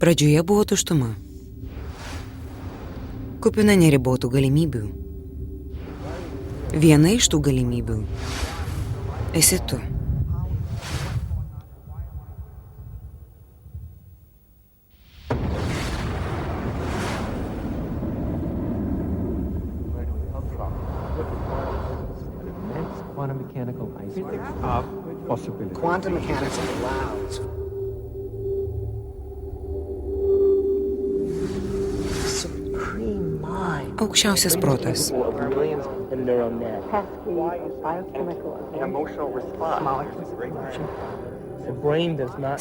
Pradžioje buvo tuštuma. Kupina neribotų galimybių. Viena iš tų galimybių esi tu. Quantum mechanical iceberg of possibility. Quantum mechanics allows supreme mind. Aukščiausias protas.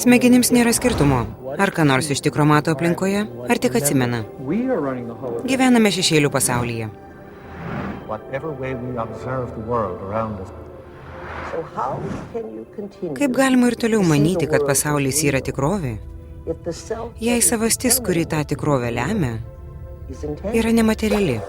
Smegenims nėra skirtumo, ar ką nors iš tikro mato aplinkoje, ar tik atsimena. Gyvename šešėlių pasaulyje. Kaip galima ir toliau manyti, kad pasaulis yra tikrovė, jei savastis, kuri tą tikrovę lemia, yra nemateriali?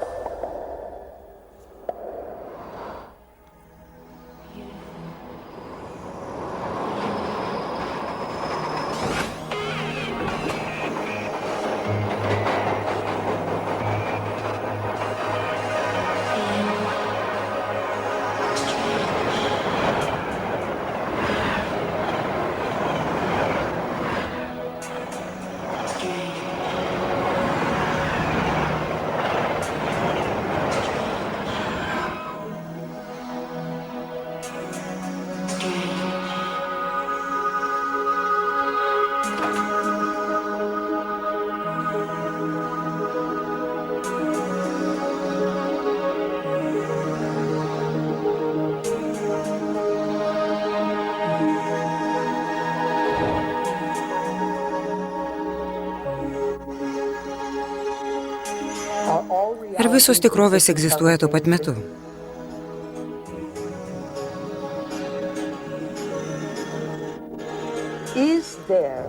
Ar visos tikrovės egzistuoja tuo pat metu?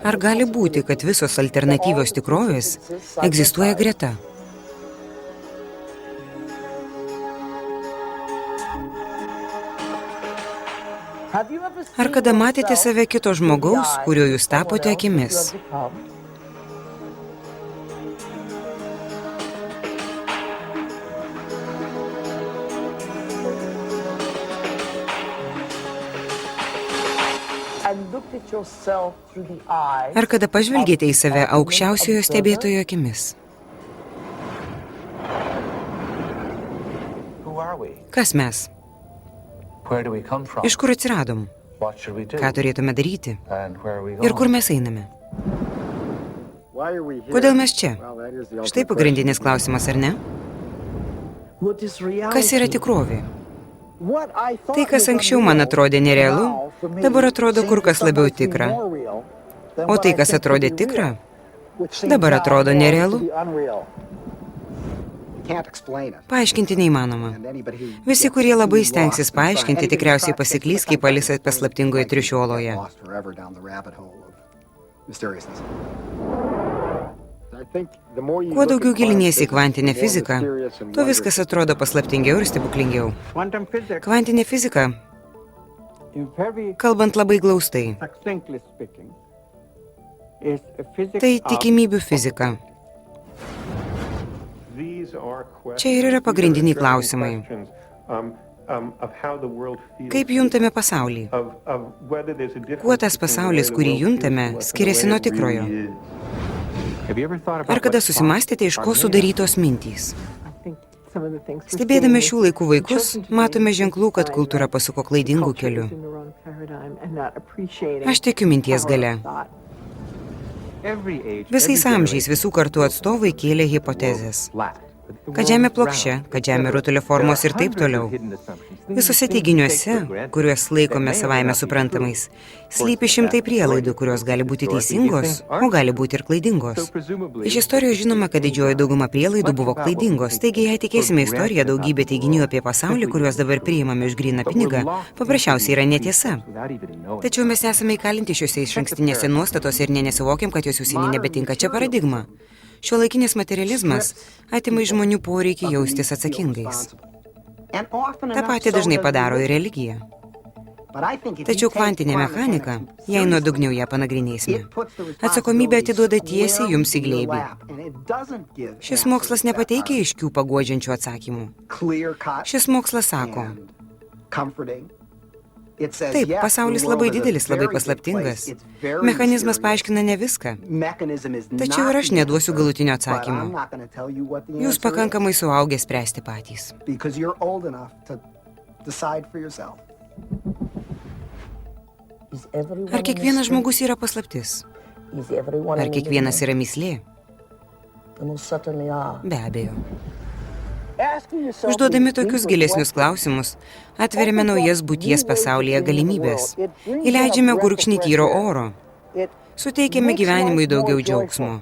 Ar gali būti, kad visos alternatyvios tikrovės egzistuoja greta? Ar kada matėte save kito žmogaus, kurio jūs tapote akimis? Ar kada pažvelgėte į save aukščiausiojo stebėtojo akimis? Kas mes? Iš kur atsiradom? Ką turėtume daryti? Ir kur mes einame? Kodėl mes čia? Štai pagrindinis klausimas, ar ne? Kas yra tikrovė? Tai, kas anksčiau man atrodė nerealu, dabar atrodo kur kas labiau tikra. O tai, kas atrodė tikra, dabar atrodo nerealu. Paaiškinti neįmanoma. Visi, kurie labai stengsis paaiškinti, tikriausiai pasiklys, kaip Alisa paslaptingoje triušioloje. Kuo daugiau giliniesi į kvantinę fiziką, tuo viskas atrodo paslaptingiau ir stebuklingiau. Kvantinė fizika, kalbant labai glaustai, tai tikimybių fizika. Čia ir yra pagrindiniai klausimai. Kaip juntame pasaulį? Kuo tas pasaulis, kurį juntame, skiriasi nuo tikrojo? Ar kada susimastėte, iš ko sudarytos mintys? Stebėdami šių laikų vaikus, matome ženklų, kad kultūra pasuko klaidingų kelių. Aš tikiu minties galia. Visais amžiais visų kartų atstovai kėlė hipotezes. Kad žemė plokščia, kad žemė rutulio formos ir taip toliau. Visose teiginiuose, kuriuos laikome savaime suprantamais, slypi šimtai prielaidų, kurios gali būti teisingos, o gali būti ir klaidingos. Iš istorijos žinoma, kad didžioji dauguma prielaidų buvo klaidingos, taigi jei tikėsime istoriją, daugybė teiginių apie pasaulį, kuriuos dabar priimame už gryną pinigą, paprasčiausiai yra netiesa. Tačiau mes esame įkalinti šiuose išankstinėse nuostatose ir nesuvokiam, kad jos užsienį nebetinka čia paradigma. Šiuolaikinis materializmas atima iš žmonių poreikį jaustis atsakingais. Ta patį dažnai padaro ir religija. Tačiau kvantinė mechanika, jei nuodugniau ją panagrinėsime, atsakomybę atiduoda tiesiai jums į glėbį. Šis mokslas nepateikia aiškių paguodžiančių atsakymų. Šis mokslas sako, taip, pasaulis labai didelis, labai paslaptingas. Mechanizmas paaiškina ne viską. Tačiau ir aš neduosiu galutinio atsakymo. Jūs pakankamai suaugę spręsti patys. Ar kiekvienas žmogus yra paslaptis? Ar kiekvienas yra mįslė? Be abejo. Užduodami tokius gilesnius klausimus, atveriame naujas būties pasaulyje galimybės, įleidžiame gurkšnį tyro oro, suteikiame gyvenimui daugiau džiaugsmo.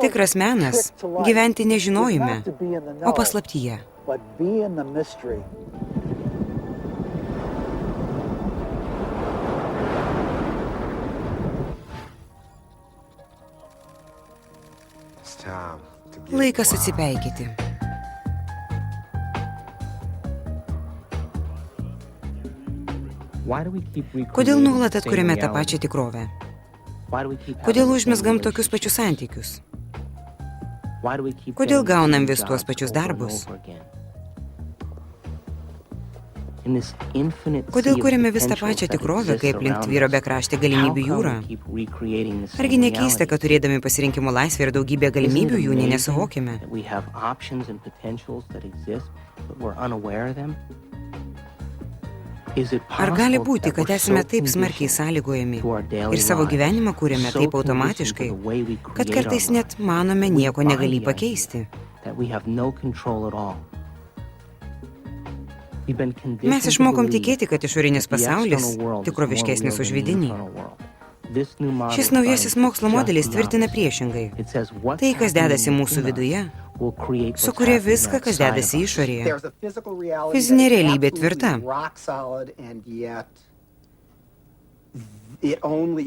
Tikras menas – gyventi nežinojime, o paslaptyje. Laikas atsipeikėti. Kodėl nuolat atkuriame tą pačią tikrovę? Kodėl užmezgam tokius pačius santykius? Kodėl gaunam vis tuos pačius darbus? Kodėl kuriame vis tą pačią tikrovę, kaip link tvyro bekraštė galimybių jūra? Argi nekeista, kad turėdami pasirinkimo laisvę ir daugybę galimybių jų nesuvokime? Ar gali būti, kad esame taip smarkiai sąlygojami ir savo gyvenimą kūrėme taip automatiškai, kad kartais net manome nieko negali pakeisti? Mes išmokom tikėti, kad išorinis pasaulis tikroviškesnis už vidinį. Šis naujasis mokslo modelis tvirtina priešingai. Tai, kas dedasi mūsų viduje, sukuria viską, kas dedasi išorėje. Fizinė realybė tvirta.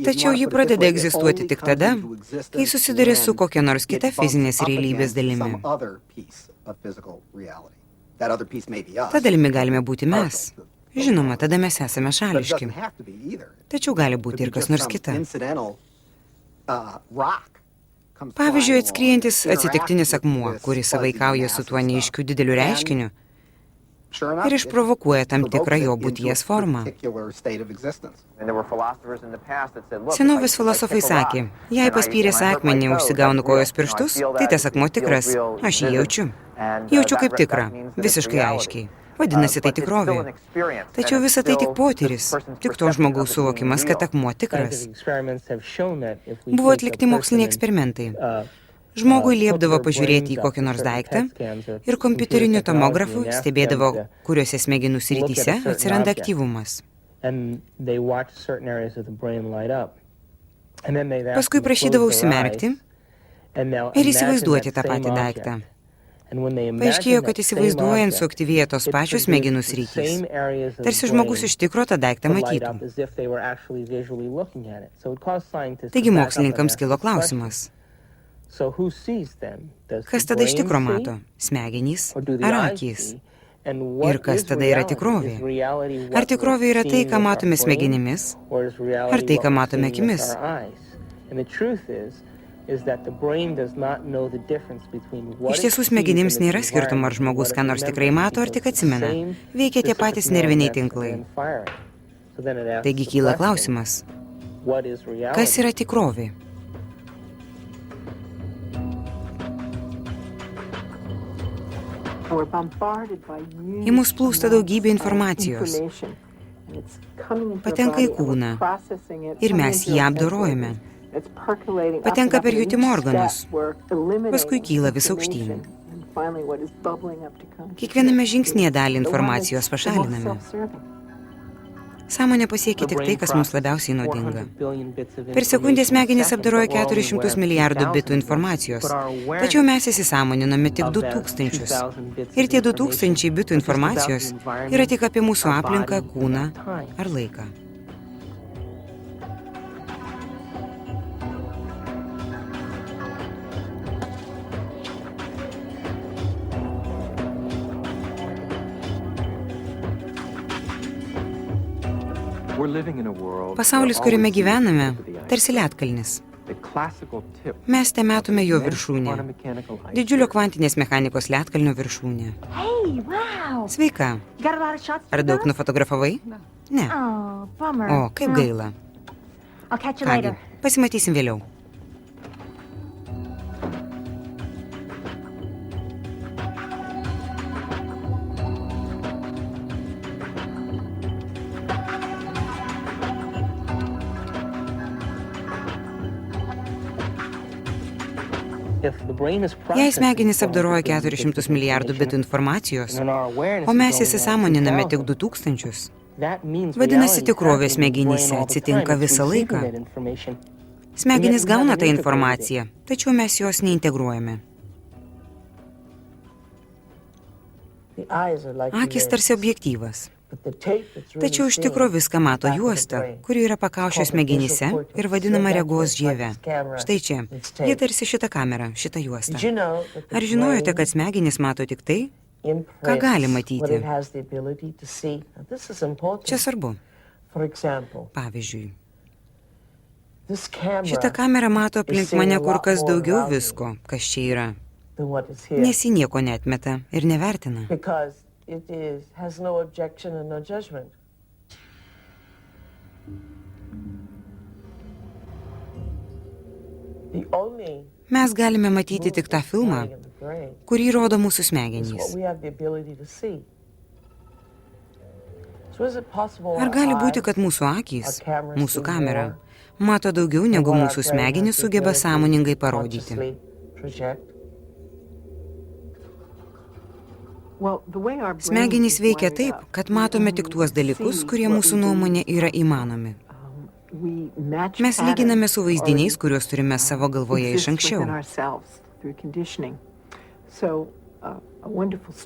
Tačiau ji pradeda egzistuoti tik tada, kai susiduria su kokia nors kita fizinės realybės dalimi. Ta dalimi galime būti mes. Žinoma, tada mes esame šališki. Tačiau gali būti ir kas nors kita. Pavyzdžiui, atskrientis atsitiktinis akmuo, kuris savaikauja su tuo neaiškiu dideliu reiškiniu ir išprovokuoja tam tikrą jo būties formą. Senovės filosofai sakė, jei paspyręs akmenį užsigaunu kojos pirštus, tai tas akmuo tikras, aš jį jaučiu. Jaučiu kaip tikrą, visiškai aiškiai. Vadinasi, tai tikrovė. Tačiau visa tai tik potyris, tik to žmogaus suvokimas, kad akmuo tikras. Buvo atlikti moksliniai eksperimentai. Žmogui liepdavo pažiūrėti į kokį nors daiktą ir kompiuteriniu tomografu stebėdavo, kuriuose smegenų srityse atsiranda aktyvumas. Paskui prašydavo užsimerkti ir įsivaizduoti tą patį daiktą. Paaiškėjo, kad įsivaizduojant suaktyvėja tos pačios smegenų sritys. Tarsi žmogus iš tikro tą daiktą matytų. Taigi mokslininkams kilo klausimas. Kas tada iš tikro mato? Smegenys ar akys? Ir kas tada yra tikrovė? Ar tikrovė yra tai, ką matome smegenimis? Ar tai, ką matome akimis? Iš tiesų smegenims nėra skirtumo, ar žmogus ką nors tikrai mato, ar tik atsimena. Veikia tie patys nerviniai tinklai. Taigi kyla klausimas. Kas yra tikrovė? Į mus plūsta daugybė informacijos. Patenka į kūną ir mes jį apdorojame. Patenka per jutimo organus, paskui kyla vis aukštyn. Kiekviename žingsnyje dalį informacijos pašaliname. Sąmonė pasiekia tik tai, kas mums labiausiai naudinga. Per sekundę smegenys apdoroja 400 milijardų bitų informacijos, tačiau mes įsisąmoniname tik 2000. Ir tie 2000 bitų informacijos yra tik apie mūsų aplinką, kūną ar laiką. Pasaulis, kuriame gyvename, tarsi ledkalnis. Mes temetome jo viršūnę. Didžiulio kvantinės mechanikos ledkalnio viršūnė. Hey, wow. Sveika. You got a lot of shots Ar for daug those? nufotografavai? Ne. Oh, bummer. O, kaip No. gaila. I'll catch you Kągi, later. pasimatysim vėliau. Jei smegenys apdoroja 400 milijardų bitų informacijos, o mes įsisąmoniname tik 2000, vadinasi, tikrovė smegenyse atsitinka visą laiką. Smegenys gauna tą informaciją, tačiau mes jos neintegruojame. The eyes are like Akis the tarsi objektyvas. but the tape that's really Tačiau iš tikro viską mato juosta, kuri yra pakaušio smegenyse ir vadinama regos žieve. Štai čia. Ji tarsi šitą kamerą, šitą juostą. Ar žinojote, kad smegenys mato tik tai? ką gali matyti? Čia svarbu. Pavyzdžiui, šitą kamerą mato aplink mane kur kas daugiau visko, kas čia yra, nes ji nieko neatmeta ir nevertina. Mes galime matyti tik tą filmą, kurį rodo mūsų smegenys. Ar gali būti, kad mūsų akys, mūsų kamera, mato daugiau negu mūsų smegenys sugeba sąmoningai parodyti? Smegenys veikia taip, kad matome tik tuos dalykus, kurie mūsų nuomonė yra įmanomi. Mes lyginame su vaizdiniais, kuriuos turime savo galvoje iš anksčiau.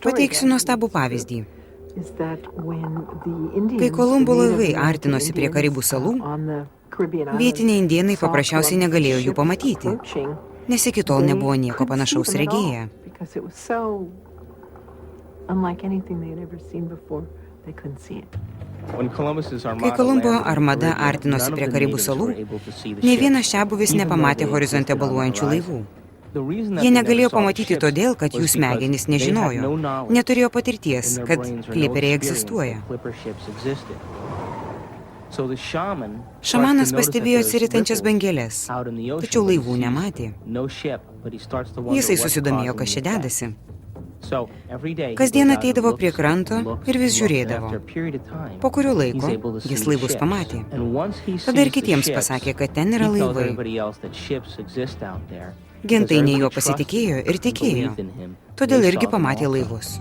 Pateiksiu nuostabų pavyzdį. Kai Kolumbo laivai artinosi prie Karibų salų, vietiniai indėnai paprasčiausiai negalėjo jų pamatyti, nes iki tol nebuvo nieko panašaus regėję. Kai Kolumbo armada artinosi prie Karibų salų, nė vienas čiabuvis nepamatė horizonte baluojančių laivų. Jie negalėjo pamatyti todėl, kad jų smegenys nežinojo, neturėjo patirties, kad kliperiai egzistuoja. Šamanas pastebėjo atsiritančias bangeles, tačiau laivų nematė. Jisai susidomėjo, kas čia dedasi. Kasdien ateidavo prie kranto ir vis žiūrėdavo. Po kurio laiko jis laivus pamatė. Tada ir kitiems pasakė, kad ten yra laivai. Gentainiai juo pasitikėjo ir tikėjo, todėl irgi pamatė laivus.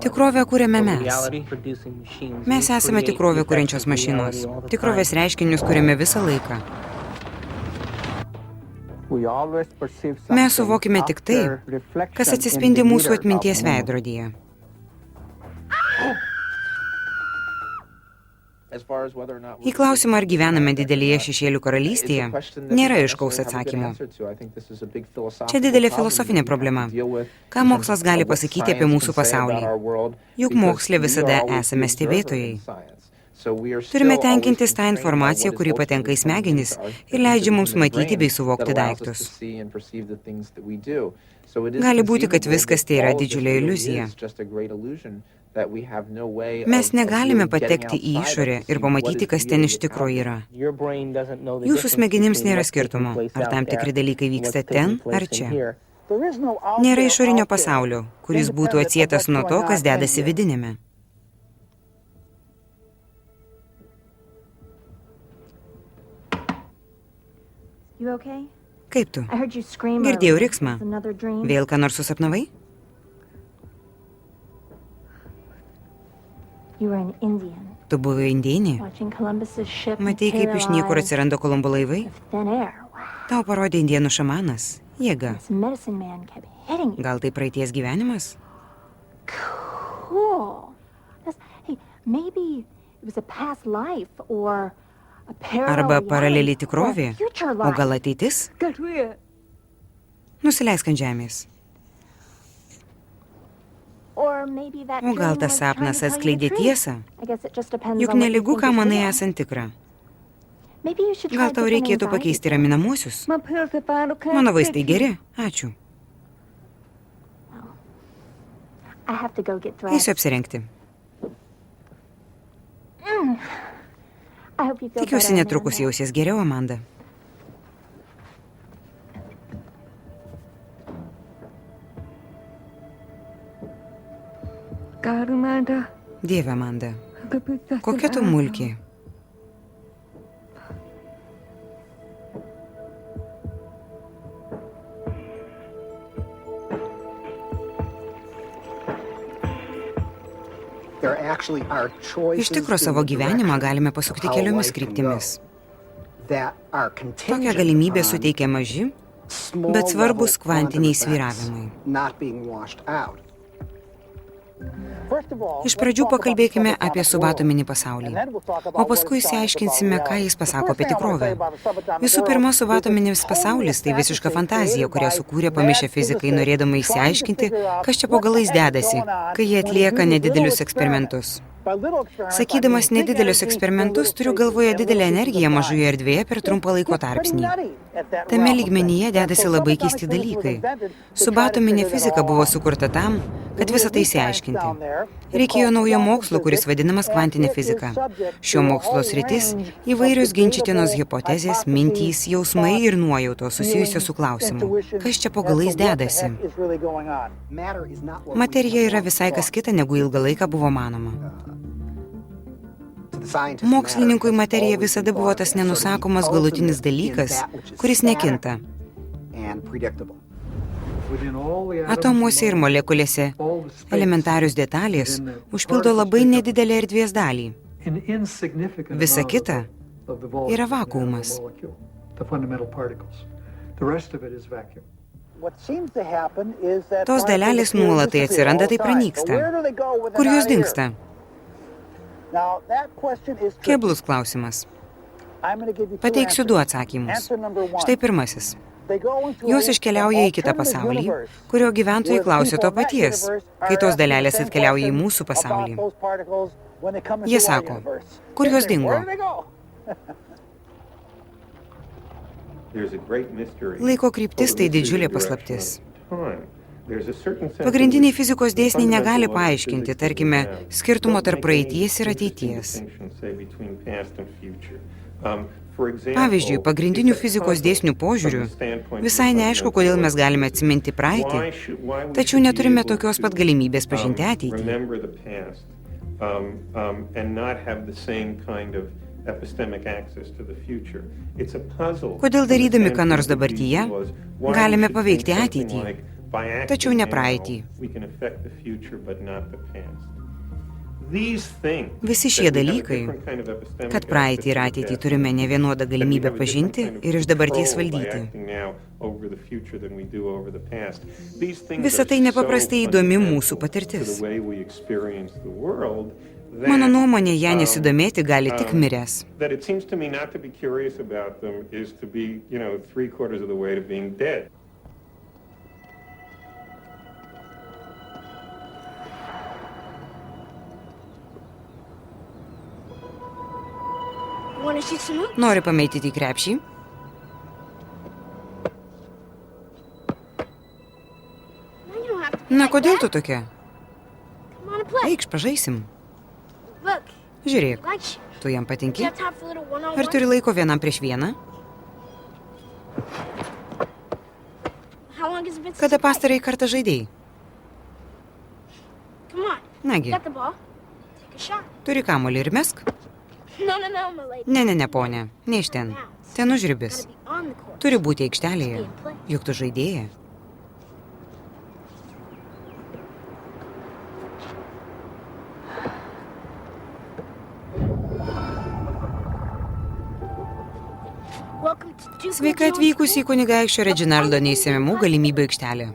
Tikrovę kuriame mes. Mes esame tikrovę kuriančios mašinos. Tikrovės reiškinius kuriame visą laiką. Mes suvokime tik tai, kas atsispindi mūsų atminties veidrodyje. Į klausimą, ar gyvename didelėje šešėlių karalystėje, nėra aiškaus atsakymo. Čia didelė filosofinė problema. Ką mokslas gali pasakyti apie mūsų pasaulį? Juk moksle visada esame stebėtojai. Turime tenkintis tą informaciją, kuri patenka į smegenis ir leidžia mums matyti bei suvokti daiktus. Gali būti, kad viskas tai yra didžiulė iliuzija. Mes negalime patekti į išorę ir pamatyti, kas ten iš tikro yra. Jūsų smegenims nėra skirtumo, ar tam tikri dalykai vyksta ten ar čia. Nėra išorinio pasaulio, kuris būtų atsietas nuo to, kas dedasi vidinėme. Kaip tu? Girdėjau riksmą. Vėl ką nors susapnavai? You were an Indian. Tu buvai indėnė? Watching Columbus's ship Matei, kaip iš niekur materialize atsiranda Kolumbo laivai? with thin air. Wow. Tau parodė indėnų šamanas. Jėga. This medicine man kept hitting it. Gal tai praeities gyvenimas? Cool. Hey, maybe it was a past life or a parallel Arba reality paraleli or a tikrovė? future O life. gal ateitis? Good weird. Nusileisk ant žemės. Or maybe that O gal dream tas was trying sapnas to tell you atskleidė the truth. tiesą? I guess it just depends Juk on what you nelygu, think ką is manai real. esant tikra. Maybe you should try Gal tau different reikėtų anxiety pakeisti pills. raminamuosius? My pills are fine, okay? Mano vaistai geri. Ačiū. I have to go get dressed. Eisiu apsirengti. I hope you feel Tikiuosi better, netrukus Amanda. jausies geriau, Amanda. God, Amanda. Dieve, Amanda. Kokia Kokia tu mulkė? Iš tikro savo gyvenimą galime pasukti keliomis kryptimis. Tokią galimybę suteikia maži, bet svarbus kvantiniai svyravimai. Iš pradžių pakalbėkime apie subatominį pasaulį, o paskui išsiaiškinsime, ką jis pasako apie tikrovę. Visų pirma, subatominis pasaulis tai visiška fantazija, kurią sukūrė pamišę fizikai, norėdama išsiaiškinti, kas čia po galais dedasi, kai jie atlieka nedidelius eksperimentus. Sakydamas nedidelius eksperimentus, turiu galvoje didelę energiją mažoje erdvėje per trumpą laiko tarpsnį. Tame lygmenyje dedasi labai keisti dalykai. Subatominė fizika buvo sukurta tam, kad visą tai išsiaiškinti. Reikėjo naujo mokslo, kuris vadinamas kvantinė fizika. Šio mokslo sritis - įvairios ginčytinos hipotezės, mintys, jausmai ir nuojautos susijusios su klausimu. Kas čia po galais dedasi? Materija yra visai kas kita, negu ilgą laiką buvo manoma. Mokslininkui materija visada buvo tas nenusakomas galutinis dalykas, kuris nekinta. Atomuose ir molekulėse elementarius detalės užpildo labai nedidelę erdvės dalį. Visa kita yra vakuumas. Tos dalelės nuolatai atsiranda, tai pranyksta. Kur jos dingsta? Keblus klausimas. Pateiksiu du atsakymus. Štai pirmasis. Jos iškeliauja į kitą pasaulį, kurio gyventojai klausia to paties, kai tos dalelės atkeliauja į mūsų pasaulį. Jie sako, kur jos dingo? Laiko kryptis tai didžiulė paslaptis. Pagrindiniai fizikos dėsniai negali paaiškinti, tarkime, skirtumo tarp praeities ir ateities. Pavyzdžiui, pagrindinių fizikos dėsnių požiūrių visai neaišku, kodėl mes galime atsiminti praeitį, tačiau neturime tokios pat galimybės pažinti ateitį. Kodėl darydami ką nors dabartyje, galime paveikti ateitį, tačiau ne praeitį. Visi šie dalykai, kad praeitį ir ateitį turime ne vienodą galimybę pažinti ir iš dabarties valdyti. Visa tai nepaprastai įdomi mūsų patirtis. Mano nuomonė, ją nesidomėti gali tik miręs. Nori pamėtyti į krepšį? Na, kodėl tu tokia? Eikš, pažaisim. Žiūrėk, tu jam patinki? Ar turi laiko vienam prieš vieną? Kada pastarai kartą žaidėjai? Nagi, turi kamuolį ir mesk? Ne, ponė, ne iš ten. Ten užribis. Turi būti aikštelėje, juk tu žaidėja. Sveika atvykusi į kunigaikščio Reginaldo neįsiėmimų galimybių aikštelę.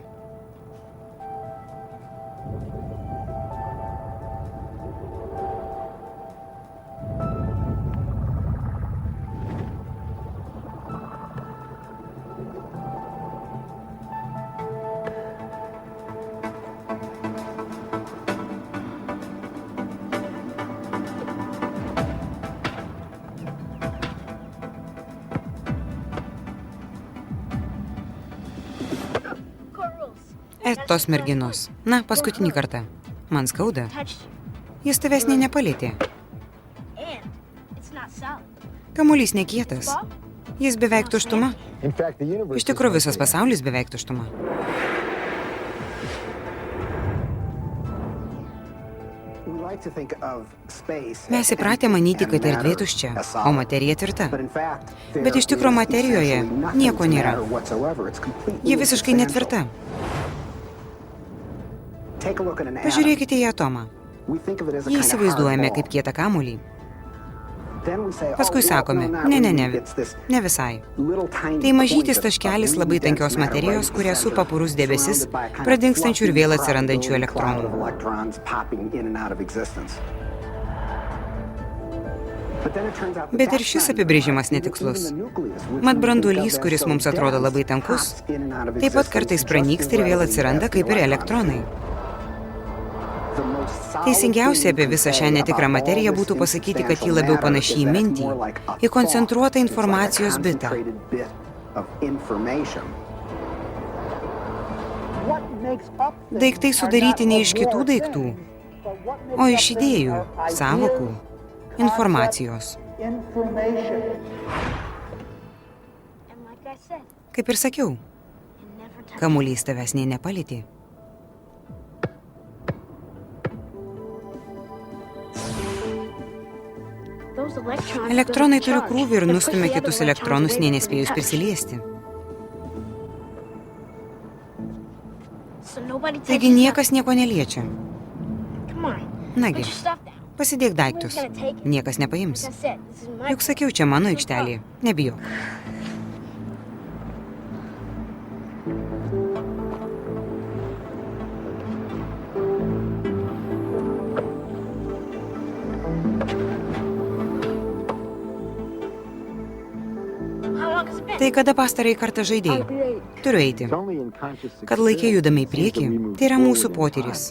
Tos merginos. Na, paskutinį kartą. Man skauda. Jis tavęs nė nepalėtė. Kamuolys nekietas. Jis beveik tuštuma. Iš tikrųjų, visas pasaulis beveik tuštuma. Mes įpratę manyti, kad erdvė tuščia, o materija tvirta. Bet iš tikrųjų materijoje nieko nėra. Ji visiškai netvirta. Pažiūrėkite į atomą. Jį įsivaizduojame kaip kietą kamuolį. Paskui sakome, ne visai. Tai mažytis taškelis labai tankios materijos, kuria supa purus debesis, pradingstančių ir vėl atsirandančių elektronų. Bet ir šis apibrėžimas netikslus. Mat branduolys, kuris mums atrodo labai tankus, taip pat kartais pranyksta ir vėl atsiranda kaip ir elektronai. Teisingiausia apie visą šią netikrą materiją būtų pasakyti, kad ji labiau panaši į mintį, į koncentruotą informacijos bitą. Daiktai sudaryti ne iš kitų daiktų, o iš idėjų, sąvokų, informacijos. Kaip ir sakiau, kamuolys tavęs nė nepalėtė. Elektronai turi krūvį ir nustumia kitus elektronus, nė nespėjus prisiliesti. Taigi niekas nieko neliečia. Nagi, pasidėk daiktus. Niekas nepaims. Juk sakiau, čia mano aikštelė. Nebijok. Tai kada pastarąjį kartą žaidėjai? Turiu eiti. Kad laikė judame į priekį, tai yra mūsų potyris.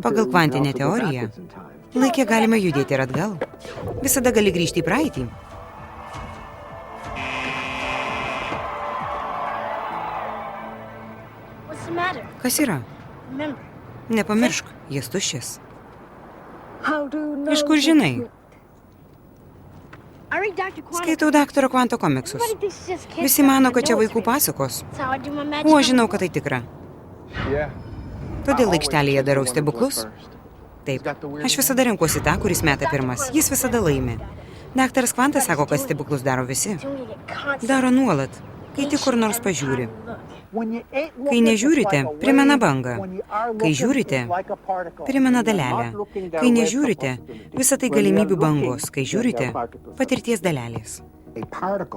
Pagal kvantinę teoriją, laikė galime judėti ir atgal. Visada gali grįžti į praeitį. Kas yra? Nepamiršk, jis tuščias. Iš kur žinai? Skaitau daktaro Kvanto komiksus. Visi mano, kad čia vaikų pasakos. O aš žinau, kad tai tikra. Todėl aikštelėje darau stebuklus? Taip. Aš visada renkuosi tą, kuris meta pirmas. Jis visada laimi. Daktaras Kvantas sako, kad stebuklus daro visi. Daro nuolat, kai tik kur nors pažiūri. Kai nežiūrite, primena bangą. Kai žiūrite, primena dalelę. Kai nežiūrite, visa tai galimybių bangos. Kai žiūrite, patirties dalelės.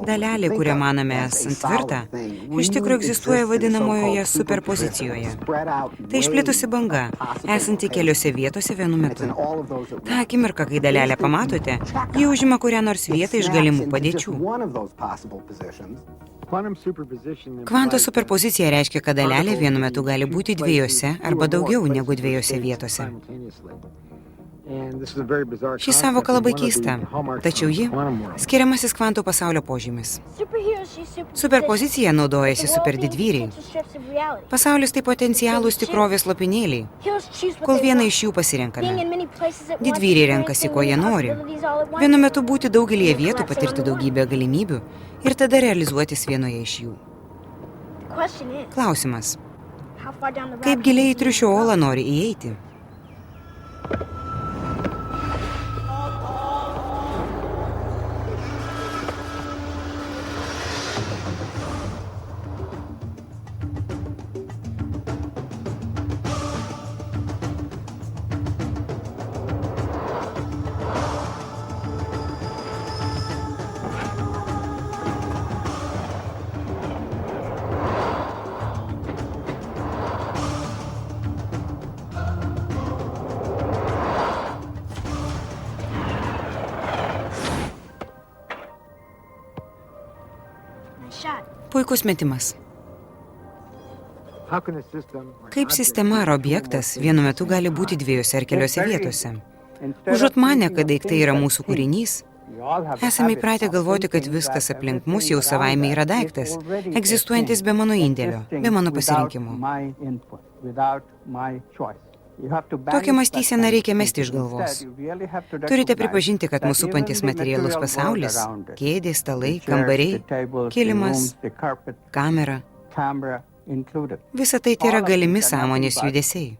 Dalelė, kurią manome esant tvirtą, iš tikrųjų egzistuoja vadinamojoje superpozicijoje. Tai išplitusi banga, esanti keliose vietose vienu metu. Ta akimirka, kai dalelę pamatote, ji užima kurią nors vietą iš galimų padėčių. Kvanto superpozicija reiškia, kad dalelė vienu metu gali būti dviejose arba daugiau negu dviejose vietose. Ši sąvoka labai keista, tačiau ji skiriamasis kvantų pasaulio požymis. Superpozicija naudojasi superdidvyriai. Pasaulis tai potencialūs tikrovės lopinėliai, kol vieną iš jų pasirenkame. Didvyriai renkasi, ko jie nori. Vienu metu būti daugelėje vietų, patirti daugybę galimybių ir tada realizuotis vienoje iš jų. Klausimas. Kaip giliai į triušio olą nori įeiti? Puikus metimas. Kaip sistema ar objektas vienu metu gali būti dviejose ar keliose vietose? Užuot manę, kad daiktai yra mūsų kūrinys, esame įpratę galvoti, kad viskas aplink mus jau savaime yra daiktas, egzistuojantis be mano indėlio, be mano pasirinkimo. Tokią mąstyseną reikia mesti iš galvos. Turite pripažinti, kad mūsų supantis materialus pasaulis – kėdės, stalai, kambariai, kilimas, kamera – visa tai yra galimi sąmonės judesiai.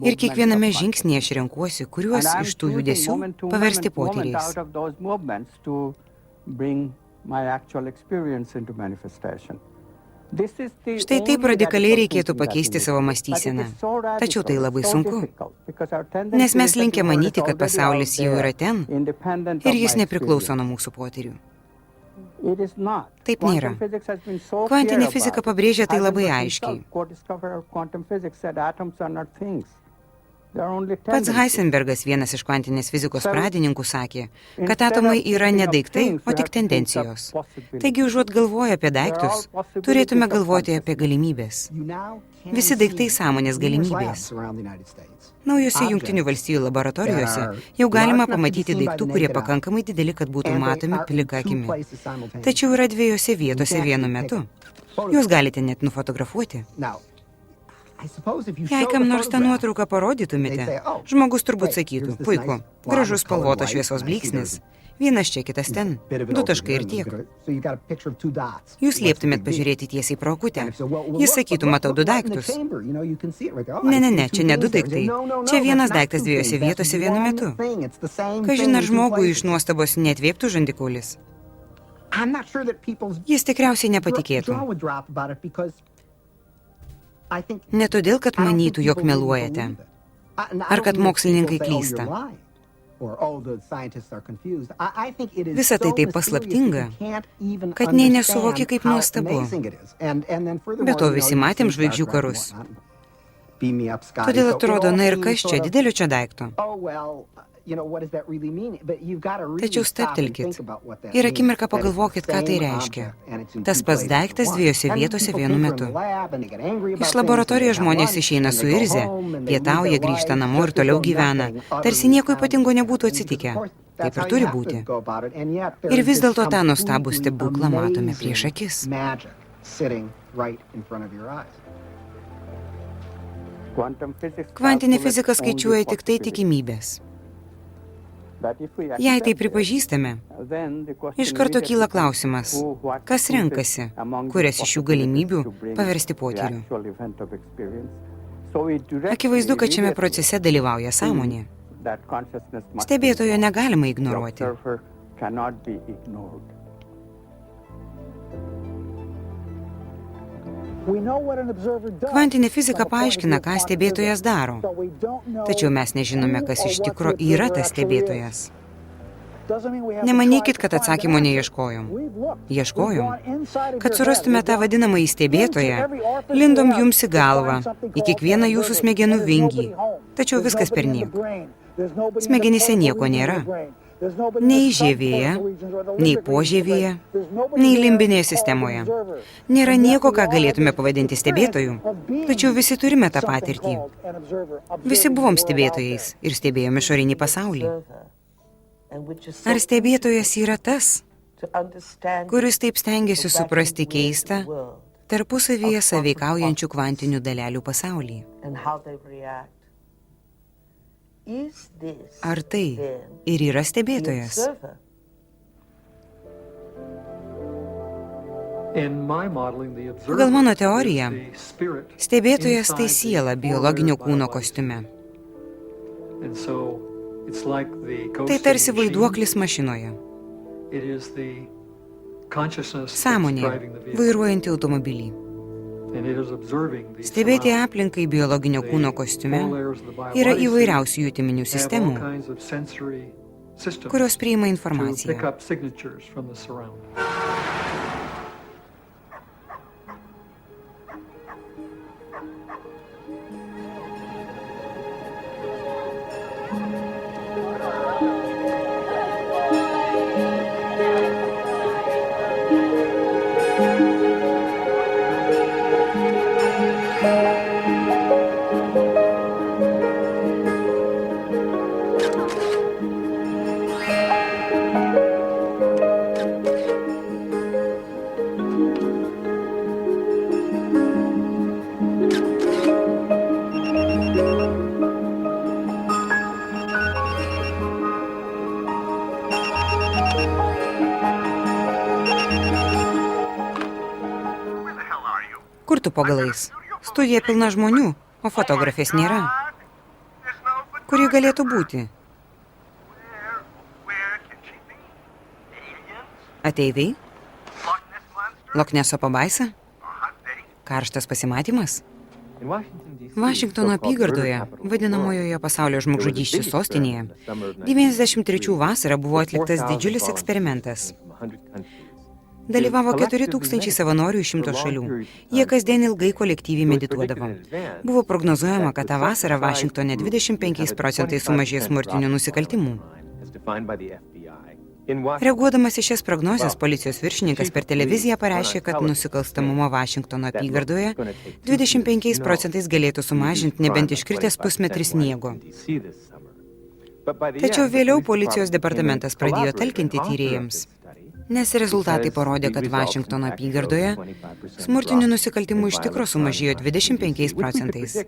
Ir kiekviename žingsnyje aš renkuosi, kuriuos iš tų judesių paversti potyriais. Štai taip radikaliai reikėtų pakeisti savo mąstyseną. Tačiau tai labai sunku. Nes mes linkę manyti, kad pasaulis jau yra ten ir jis nepriklauso nuo mūsų potyrių. Taip nėra. Kvantinė fizika pabrėžia tai labai aiškiai. Pats Heisenbergas, vienas iš kvantinės fizikos pradininkų, sakė, kad atomai yra ne daiktai, o tik tendencijos. Taigi, užuot galvoję apie daiktus, turėtume galvoti apie galimybės. Visi daiktai sąmonės galimybės. Naujose Jungtinių valstijų laboratorijose jau galima pamatyti daiktų, kurie pakankamai dideli, kad būtų matomi plika akimi. Tačiau yra dviejose vietose vienu metu. Jūs galite net nufotografuoti. Jei kam nors tą nuotrauką parodytumėte, žmogus turbūt sakytų, puiku, gražus spalvotas šviesos blyksnis, vienas čia, kitas ten, 2 taškai ir tiek. Jūs lieptumėt pažiūrėti tiesiai pro akutę. Jis sakytų, matau 2 daiktus. Ne, čia ne 2 daiktai. Čia vienas daiktas dviejose vietose vienu metu. Kažin ar žmogui iš nuostabos neatvėptų žandikaulis. Jis tikriausiai nepatikėtų. Ne todėl, kad manytų, jog meluojate, ar kad mokslininkai klysta. Visa tai taip paslaptinga, kad nei nesuvoki, kaip nuostabu. Be to visi matėm žvaigždžių karus. Todėl atrodo, na ir kas čia, didelio čia daikto. Tačiau stabtelkit ir akimirką pagalvokit, ką tai reiškia. Tas pats daiktas dviejose vietose vienu metu. Iš laboratorijos žmonės išeina suirzę, pietauja, grįžta namo ir toliau gyvena. Tarsi nieko ypatingo nebūtų atsitikę. Taip ir turi būti. Ir vis dėlto tą nuostabų stebuklą matome prieš akis. Kvantinė fizika skaičiuoja tik tai tikimybės. Jei tai pripažįstame, iš karto kyla klausimas, kas renkasi, kurias iš šių galimybių paversti potyriu. Akivaizdu, kad šiame procese dalyvauja sąmonė. Stebėtojo negalima ignoruoti. Kvantinė fizika paaiškina, ką stebėtojas daro, tačiau mes nežinome, kas iš tikro yra tas stebėtojas. Nemanykit, kad atsakymo neieškojom. Ieškojom. Kad surastume tą vadinamąjį stebėtoją, lindom jums į galvą, į kiekvieną jūsų smegenų vingį. Tačiau viskas perniek. Smegenyse nieko nėra. Nei žievėje, nei požievėje, nei limbinėje sistemoje. Nėra nieko, ką galėtume pavadinti stebėtoju, tačiau visi turime tą patirtį. Visi buvom stebėtojais ir stebėjome išorinį pasaulį. Ar stebėtojas yra tas, kuris taip stengiasi suprasti keistą, tarpusavyje sąveikaujančių kvantinių dalelių pasaulį? Ar tai ir yra stebėtojas? Pagal mano teoriją, stebėtojas tai siela biologinio kūno kostiume. Tai tarsi vaiduoklis mašinoje. Sąmonė, vairuojanti automobilį. Stebėti aplinkai biologinio kūno kostiume yra įvairiausių jutiminių sistemų, kurios priima informaciją. Kur tu po galais? Studija pilna žmonių, o fotografės nėra. Kur ji galėtų būti? Ateiviai? Lokneso pabaisa? Karštas pasimatymas? Vašingtono apygardoje, vadinamojoje pasaulio žmogžudysčių sostinėje, 93 vasarą buvo atliktas didžiulis eksperimentas. Dalyvavo 4000 savanorių iš 100 šalių. Jie kasdien ilgai kolektyviai medituodavo. Buvo prognozuojama, kad tą vasarą Vašingtone 25% sumažės smurtinių nusikaltimų. Reaguodamas į šias prognozes, policijos viršininkas per televiziją pareiškė, kad nusikalstamumo Vašingtono apygardoje 25% galėtų sumažinti, nebent iškritęs pusmetris sniego. Tačiau vėliau policijos departamentas pradėjo talkinti tyrėjams, nes rezultatai parodė, kad Vašingtono apygardoje smurtinių nusikaltimų iš tikro sumažėjo 25%.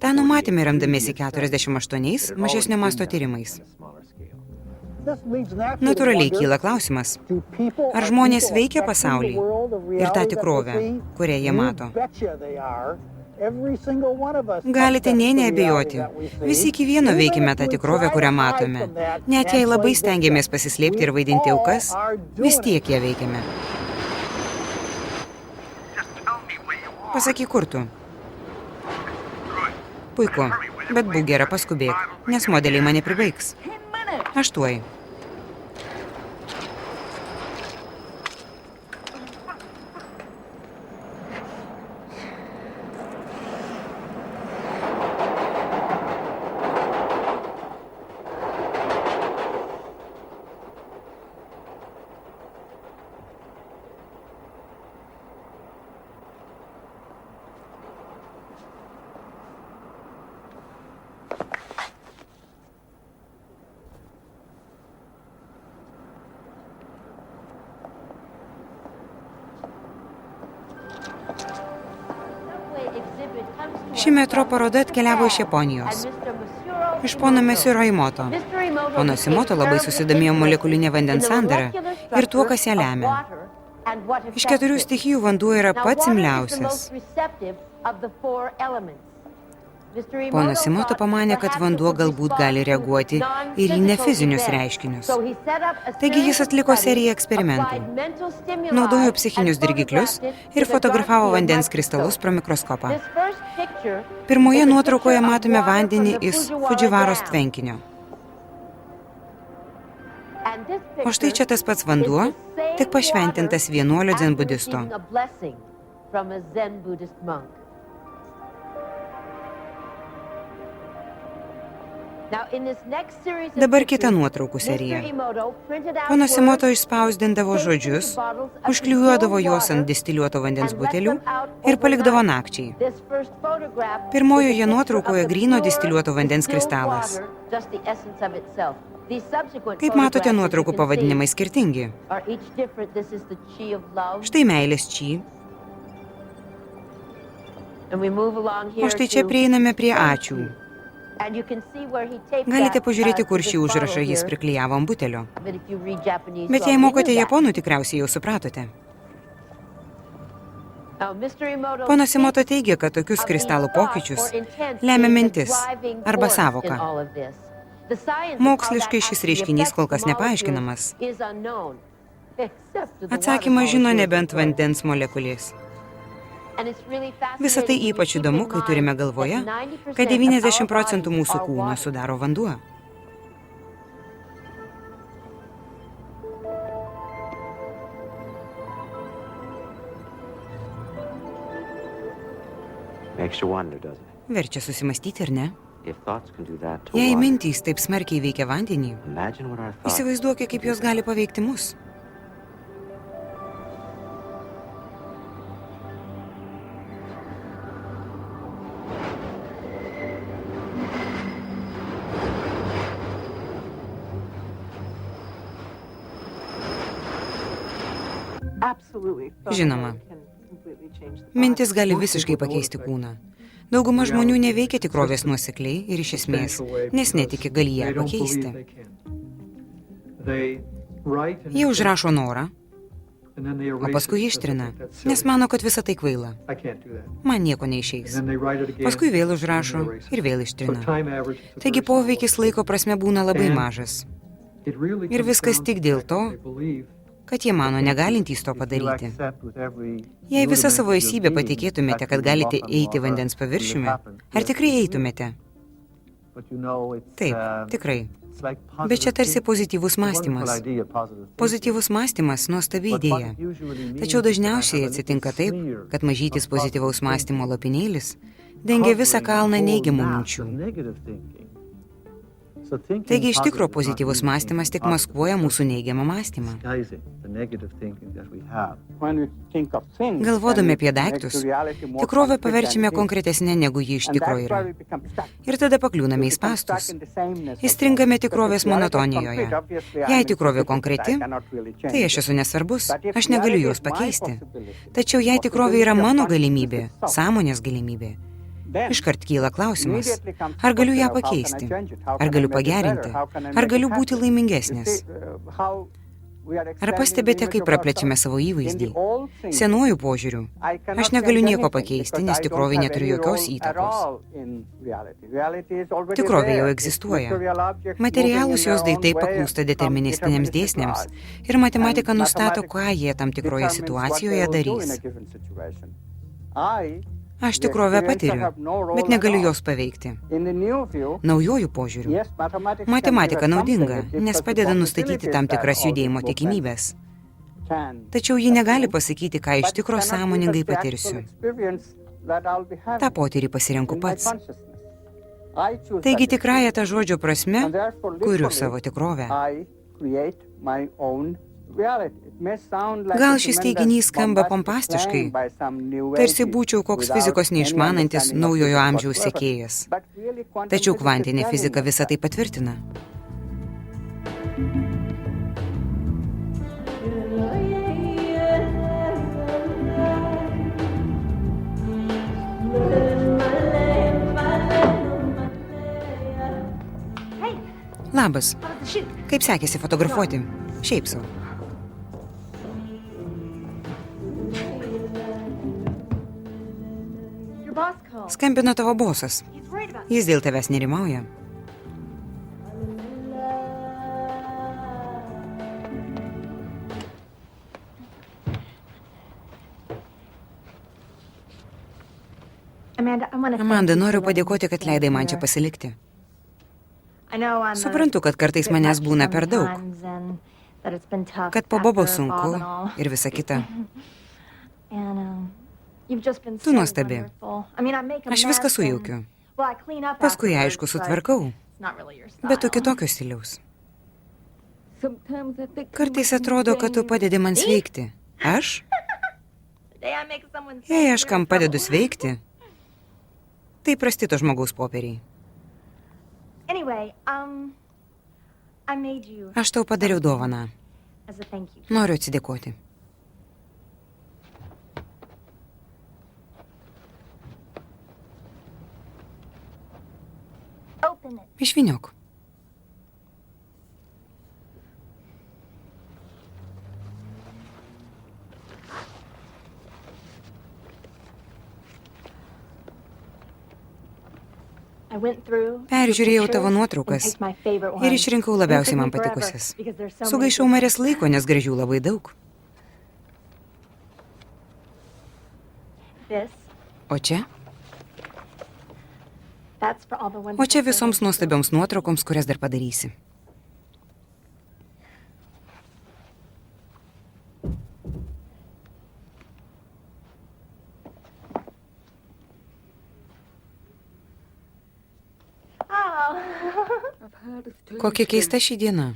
Ta numatėme remdamiesi 48 mažesnio masto tyrimais. Natūraliai kyla klausimas, ar žmonės veikia pasaulį ir tą tikrovę, kurią jie mato. Galite neabejoti, visi iki vieno veikime tą tikrovę, kurią matome. Net jei labai stengiamės pasislėpti ir vaidinti aukas, vis tiek ją veikiame. Pasakyk, kur tu? Puiku, bet būk gera, paskubėk, nes modeliai mane pribaigs. Aš tuoj. Ši metro paroda atkeliavo iš Japonijos, iš pono Mesiuro Imoto. Ponas Imoto labai susidomėjo molekulinė vandens sandara ir tuo, kas ją lemia. Iš 4 stichijų vanduo yra pats imliausias. Ponas Imoto pamanė, kad vanduo galbūt gali reaguoti ir į nefizinius reiškinius. Taigi jis atliko seriją eksperimentų. Naudojo psichinius dirgiklius ir fotografavo vandens kristalus pro mikroskopą. Pirmoje nuotraukoje matome vandenį iš Fudživaros tvenkinio. O štai čia tas pats vanduo, tik pašventintas vienuolio dzenbudisto. Dabar kita nuotraukų serija. Ponas Imoto išspausdindavo žodžius, užklijuodavo juos ant distiliuoto vandens butelių ir palikdavo nakčiai. Pirmojoje nuotraukoje gryno distiliuoto vandens kristalas. Kaip matote, nuotraukų pavadinimai skirtingi. Štai meilės či. O štai čia prieiname prie ačiū. Galite pažiūrėti, kur šį užrašą jis priklijavo ant butelio. Bet jei mokote japonų, tikriausiai jau supratote. Ponas Imoto teigia, kad tokius kristalų pokyčius lemia mintis arba sąvoka. Moksliškai šis reiškinys kol kas nepaaiškinamas. Atsakymą žino nebent vandens molekulės. Visa tai ypač įdomu, kai turime galvoje, kad 90% mūsų kūno sudaro vanduo. Verčia susimastyti, ar ne? Jei mintys taip smarkiai veikia vandenį, įsivaizduokite, kaip jos gali paveikti mus. Žinoma, mintis gali visiškai pakeisti kūną. Dauguma žmonių neveikia tikrovės nuosekliai ir iš esmės, nes netiki gali ją pakeisti. Jie užrašo norą, O paskui ištrina, nes mano, kad visa tai kvaila. Man nieko neišeis. Paskui vėl užrašo ir vėl ištrina. Taigi poveikis laiko prasme būna labai mažas. Ir viskas tik dėl to, kad jie mano negalintys to padaryti. Jei visą savo esybę patikėtumėte, kad galite eiti vandens paviršiumi, ar tikrai eitumėte? Taip, tikrai. Bet čia tarsi pozityvus mąstymas. Pozityvus mąstymas – nuostabi idėja. Tačiau dažniausiai atsitinka taip, kad mažytis pozityvaus mąstymo lopinėlis dengia visą kalną neigiamų minčių. Taigi iš tikro pozityvus mąstymas tik maskuoja mūsų neigiamą mąstymą. Galvodami apie daiktus, tikrovę paverčiame konkretesnė negu ji iš tikro yra. Ir tada pakliūname į spąstus. Įstringame tikrovės monotonijoje. Jei tikrovė konkreti, tai aš esu nesvarbus, aš negaliu jos pakeisti. Tačiau jei tikrovė yra mano galimybė, sąmonės galimybė, iškart kyla klausimas, ar galiu ją pakeisti, ar galiu pagerinti, ar galiu būti laimingesnis. Ar pastebite, kaip praplečiame savo įvaizdį? Senuoju požiūriu, aš negaliu nieko pakeisti, nes tikrovė neturi jokios įtakos. Tikrovė jau egzistuoja. Materialūs jos daiktai paklūsta deterministiniams dėsniams ir matematika nustato, ką jie tam tikroje situacijoje darys. Aš tikrovę patiriu, bet negaliu jos paveikti. Naujojų požiūrių. Matematika naudinga, nes padeda nustatyti tam tikras judėjimo tikimybės. Tačiau ji negali pasakyti, ką iš tikro sąmoningai patirsiu. Ta potyrį pasirenku pats. Taigi tikrąją tą žodžio prasme, kuriu savo tikrovę. Gal šis teiginys skamba pompastiškai, tarsi būčiau koks fizikos neišmanantis naujojo amžiaus sekėjas. Tačiau kvantinė fizika visą tai patvirtina. Labas. Kaip sekėsi fotografuoti? Šiaip sau. Skambino tavo bosas. Jis dėl tavęs nerimauja. Amanda, noriu padėkoti, kad leidai man čia pasilikti. Suprantu, kad kartais manęs būna per daug. Kad po Bobo sunku ir visa kita. Tu nuostabi. Aš viską sujaukiu. Paskui, aišku, sutvarkau. Bet tu kitokio stiliaus. Kartais atrodo, kad tu padedi man sveikti. Aš? Jei aš kam padedu sveikti, tai prasti to žmogaus popieriai. Aš tau padariau dovaną. Noriu atsidėkoti. Išvyniok. Peržiūrėjau tavo nuotraukas ir išrinkau labiausiai man patikusias. Sugaišau marės laiko, nes gražių labai daug. O čia? O čia visoms nuostabioms nuotraukoms, kurias dar padarysi. Kokia keista ši diena.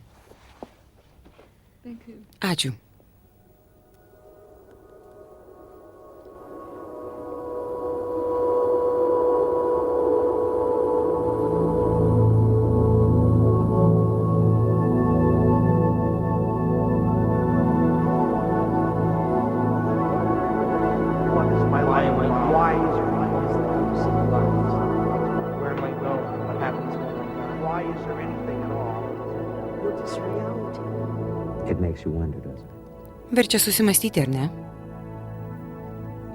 Ačiū. It makes you wonder, doesn't it? Verčia susimastyti, ar ne?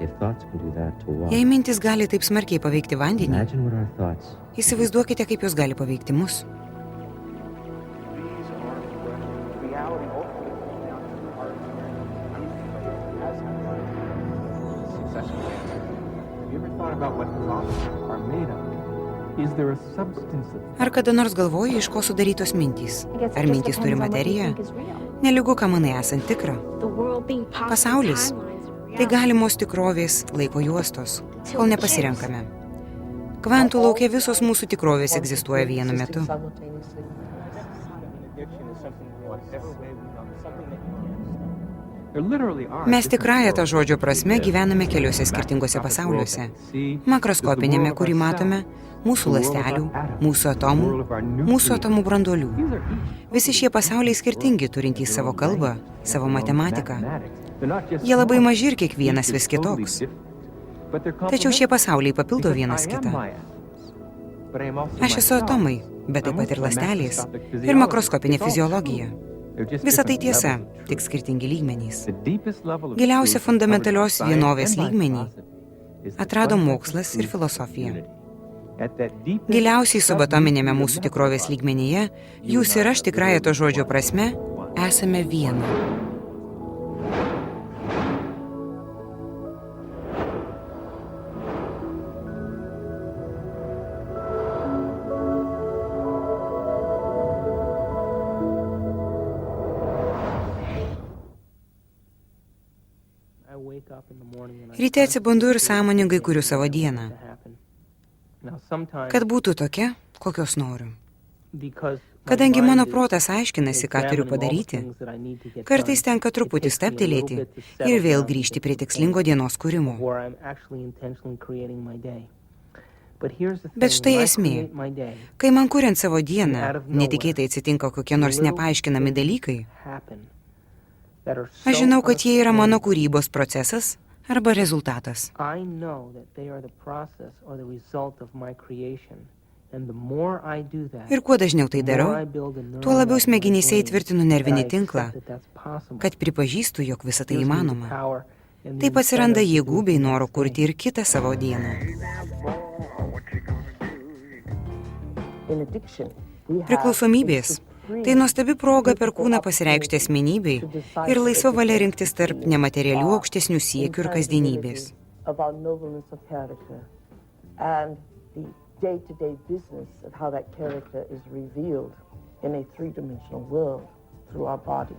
If thoughts can do that to water, Jei mintis gali taip smarkiai paveikti vandenį, imagine what our thoughts įsivaizduokite, kaip jos gali paveikti mus. Have you ever thought about what thoughts are made of? Is there a substance of Ar kada nors galvoji, iš ko sudarytos mintys? I guess it Ar just mintys depends turi on what you materiją? think is real. Nelygu, ką manai esant tikra. Pasaulis - tai galimos tikrovės laiko juostos, kol nepasirenkame. Kvantų lauke visos mūsų tikrovės egzistuoja vienu metu. There literally are Mes different tikrąją tą worlds. žodžio prasme gyvename keliuose skirtinguose pasauliuose. Makroskopinėme, kurį matome, mūsų ląstelių, mūsų atomų, mūsų atomų branduolių. These are each Visi šie pasauliai skirtingi, turintys savo kalbą, savo matematiką. mathematics. They're not just Jie labai small. maži ir kiekvienas vis kitoks. Tačiau šie pasauliai papildo vienas kitą. Aš esu atomai, bet taip pat ir ląstelės ir makroskopinė fiziologija. Visa tai tiesa, tik skirtingi lygmenys. Giliausią fundamentalios vienovės lygmenį atrado mokslas ir filosofija. Giliausiai subatominėme mūsų tikrovės lygmenyje, jūs ir aš tikrąją to žodžio prasme esame viena. Ryte atsibundu ir sąmoningai kuriu savo dieną, kad būtų tokia, kokios noriu. Kadangi mano protas aiškinasi, ką turiu padaryti, kartais tenka truputį stabtelėti ir vėl grįžti prie tikslingo dienos kūrimo. Bet štai esmė. Kai man kuriant savo dieną, netikėtai atsitinka kokie nors nepaaiškinami dalykai, aš žinau, kad jie yra mano kūrybos procesas arba rezultatas. Ir kuo dažniau tai darau, tuo labiau smegenyse įtvirtinu nervinį tinklą, kad pripažįstu, jog visa tai įmanoma. Taip atsiranda jėgų bei noro kurti ir kitą savo dieną. Priklausomybės - tai nuostabi proga per kūną pasireikšti asmenybei ir laisva valia rinktis tarp nematerialių aukštesnių siekių ir kasdienybės. Day-to-day business of how that character is revealed in a three-dimensional world through our bodies.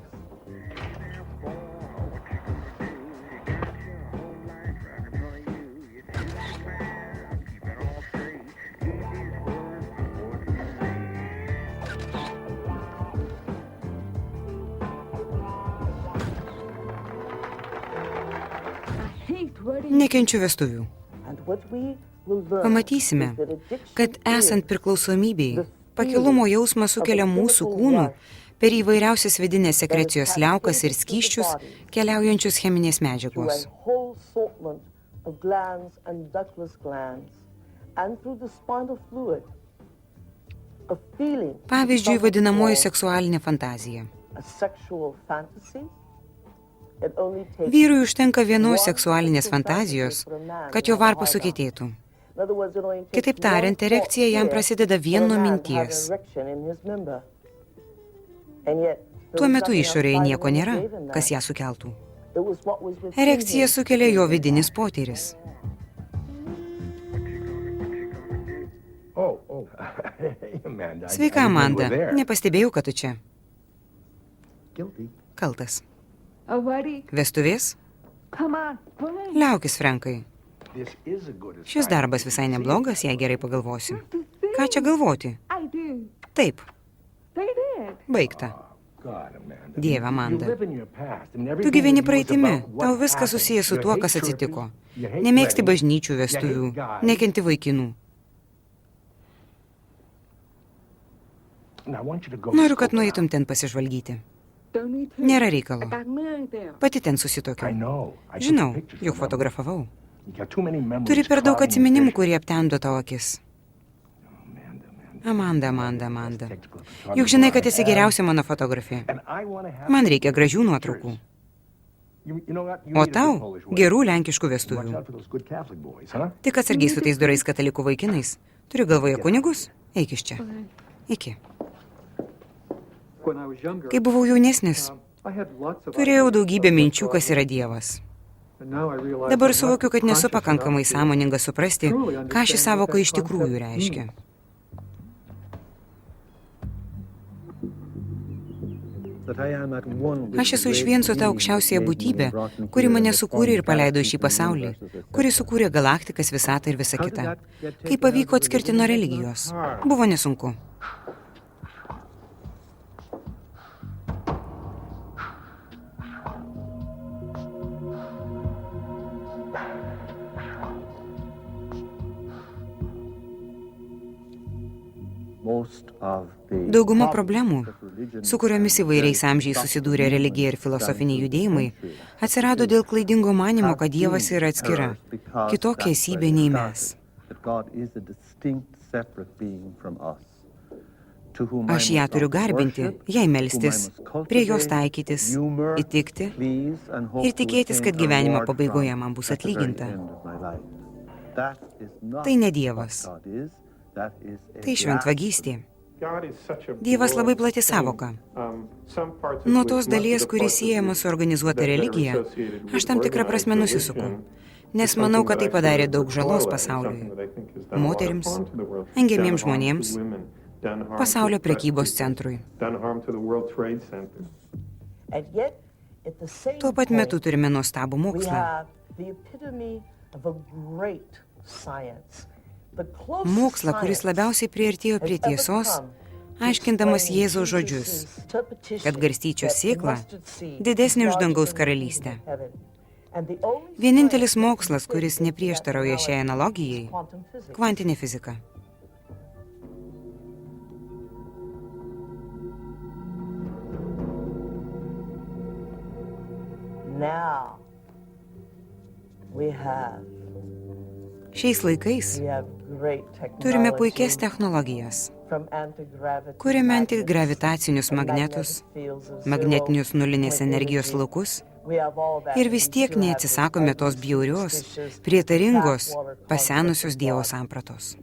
Nekenčiu vestuvių. And what we will learn Pamatysime, is that addiction kad esant is priklausomybei, pakilumo jausmą sukelia mūsų kūnų per įvairiausias vidinės sekrecijos liaukas ir skysčius keliaujančius cheminės through medžiagos. a whole assortment of glands and ductless glands and through the spinal fluid. A feeling, Pavyzdžiui, vadinamoji seksualinė fantazija. a sexual fantasy. It only takes Vyrui užtenka vienos seksualinės fantazijos, kad jo varpas sukietėtų. In other words, it only takes Kitaip tariant, one erekcija jam thought prasideda here vien nuo for a man to have minties. an erection in his member. And yet, there Tuo was metu nothing išorėje outside nieko of him nėra, that gave him kas that. ją sukeltų. It was what was within Erekcija him. sukelia jo vidinis potyris. Sveika, Amanda. Nepastebėjau, kad tu čia. Kaltas. Vestuvės? Liaukis, Frankai. Šis darbas visai neblogas, jei gerai pagalvosi. Ką čia galvoti? Taip, baigta. Dieve, Amanda. Tu gyveni praeitimi, tau viskas susijęs su tuo, kas atsitiko. Nemėgsti bažnyčių, vestuvių, nekenti vaikinų. Noriu, kad nueitum ten pasižvalgyti. Nėra reikalo. Pati ten susitokiau. Žinau, juk fotografavau. Turi per daug atsiminimų, kurie aptemdo tavo akis. Amanda. Juk žinai, kad esi geriausia mano fotografė. Man reikia gražių nuotraukų. O tau gerų lenkiškų vestuvių. Tik atsargiai su tais dorais katalikų vaikinais. Turiu galvoje kunigus? Eik iš čia. Iki. Kai buvau jaunesnis, turėjau daugybę minčių, kas yra Dievas. Dabar suvokiu, kad nesu pakankamai sąmoninga suprasti, ką ši savoka iš tikrųjų reiškia. Aš esu išvien su ta aukščiausiaja būtybė, kuri mane sukūrė ir paleido į šį pasaulį, kuri sukūrė galaktikas, visatą ir visą kitą. Kaip pavyko atskirti nuo religijos? Buvo nesunku. Dauguma problemų, su kuriomis įvairiais amžiais susidūrė religija ir filosofiniai judėjimai, atsirado dėl klaidingo manimo, kad Dievas yra atskira, kitokia esybė nei mes. Aš ją turiu garbinti, jai melstis, prie jos taikytis, įtikti ir tikėtis, kad gyvenimo pabaigoje man bus atlyginta. Tai ne Dievas. Tai šventvagystė. Dievas labai plati savoka. Nuo tos dalies, kuris siejama su organizuota religija, aš tam tikrą prasme nusisuku, nes manau, kad tai padarė daug žalos pasauliui, moterims, engiamiems žmonėms, pasaulio prekybos centrui. Tuo pat metu turime nuostabų mokslą. Mokslą, kuris labiausiai priartėjo prie tiesos, aiškindamas Jėzaus žodžius, kad garstyčios sėkla didesnė už dangaus karalystę. Vienintelis mokslas, kuris neprieštarauja šiai analogijai – kvantinė fizika. Šiais laikais turime puikias technologijas. Kuriame antigravitacinius magnetus, magnetinius nulinės energijos laukus ir vis tiek neatsisakome tos bjaurios, prietaringos, pasenusios Dievo sampratos.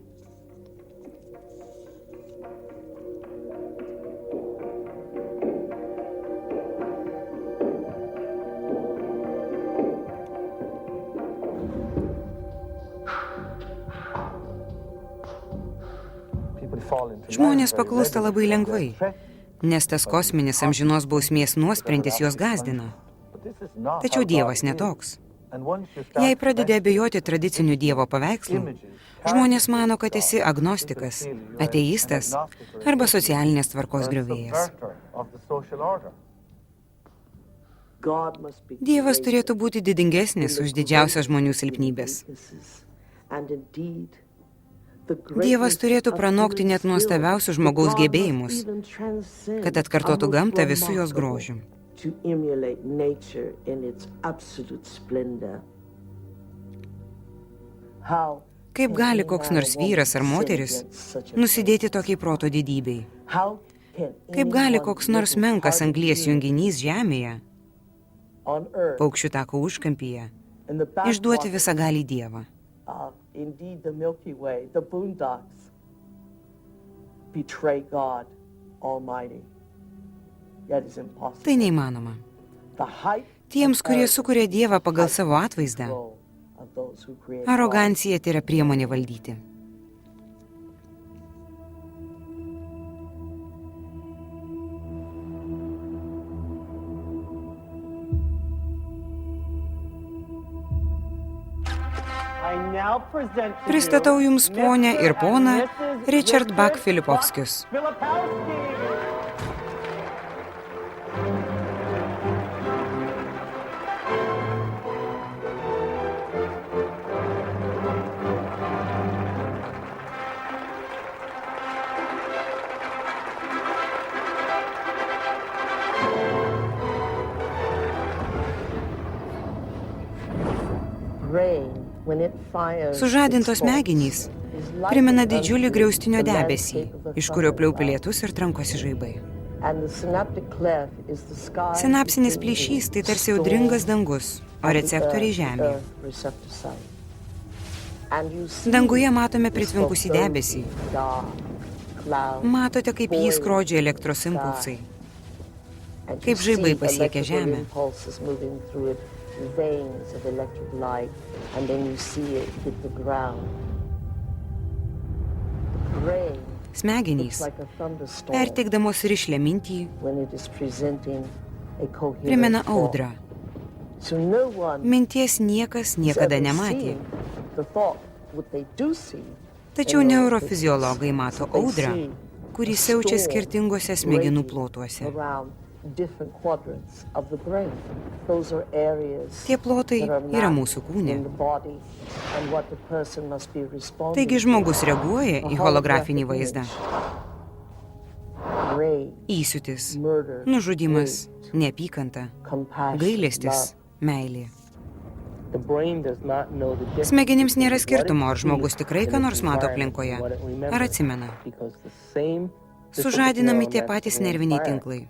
Žmonės paklūsta labai lengvai, nes tas kosminis amžinos bausmės nuosprendis juos gąsdina. Tačiau Dievas netoks. Jei pradedi abejoti tradiciniu Dievo paveikslu, žmonės mano, kad esi agnostikas, ateistas arba socialinės tvarkos griovėjas. Dievas turėtų būti didingesnis už didžiausias žmonių silpnybės. Dievas turėtų pranokti net nuostabiausius žmogaus gebėjimus, kad atkartotų gamtą visų jos grožių. Kaip gali koks nors vyras ar moteris nusidėti tokiai proto didybei? Kaip gali koks nors menkas anglies junginys žemėje, paukščių tako užkampyje, išduoti visagalį Dievą? Indeed, the Milky Way, the boondocks, betray God Almighty. That is impossible. Tai neįmanoma. Tiems, kurie sukuria Dievą pagal savo atvaizdą, arogancija tai yra priemonė valdyti. Pristatau jums ponę ir poną Richard Bach Filipovskius. Sužadintos smegenys primena didžiulį griaustinio debesį, iš kurio pliaupi lietus ir trankosi žaibai. And the synaptic cleft is the sky Sinapsinis between plyšys the tai tarsi store audringas dangus, o and the receptoriai earth Žemėje. receptor site. And you see Danguje matome this pritvinkusį foreboding debesį. dark cloud, Matote, kaip jį skrodžia elektros impulsai. and kaip you žaibai see pasiekia electrical Žemę. impulses moving through it, veins of electric light, and then you see it hit the ground. The brain looks Smegenys, like a thunderstorm perteikdamos rišlę mintį, when it is presenting a coherent primena thought. audrą. So no one Minties niekas has niekada ever nematė. seen the thought. What they do see Tačiau in neurofiziologai neurophysics, mato they audrą, see kuri a siaučia storm skirtingose smegenų raging plotuose. around different quadrants of the brain. Those are areas Tie plotai that are yra mapped mūsų kūne. in the body and what the person must be responding Taigi žmogus to. reaguoja į holografinį vaizdą. Rage, Įsiūtis, murder, nužudimas, hate, neapykanta, compassion, gailestis, meilė. The brain does not know the difference Smegenims nėra between what it skirtumo, ar sees žmogus tikrai in ką its nors mato environment aplinkoje, and what it remembers, ar atsimena. because the same Sužadinami specific tie neural patys nets nerviniai fire. tinklai.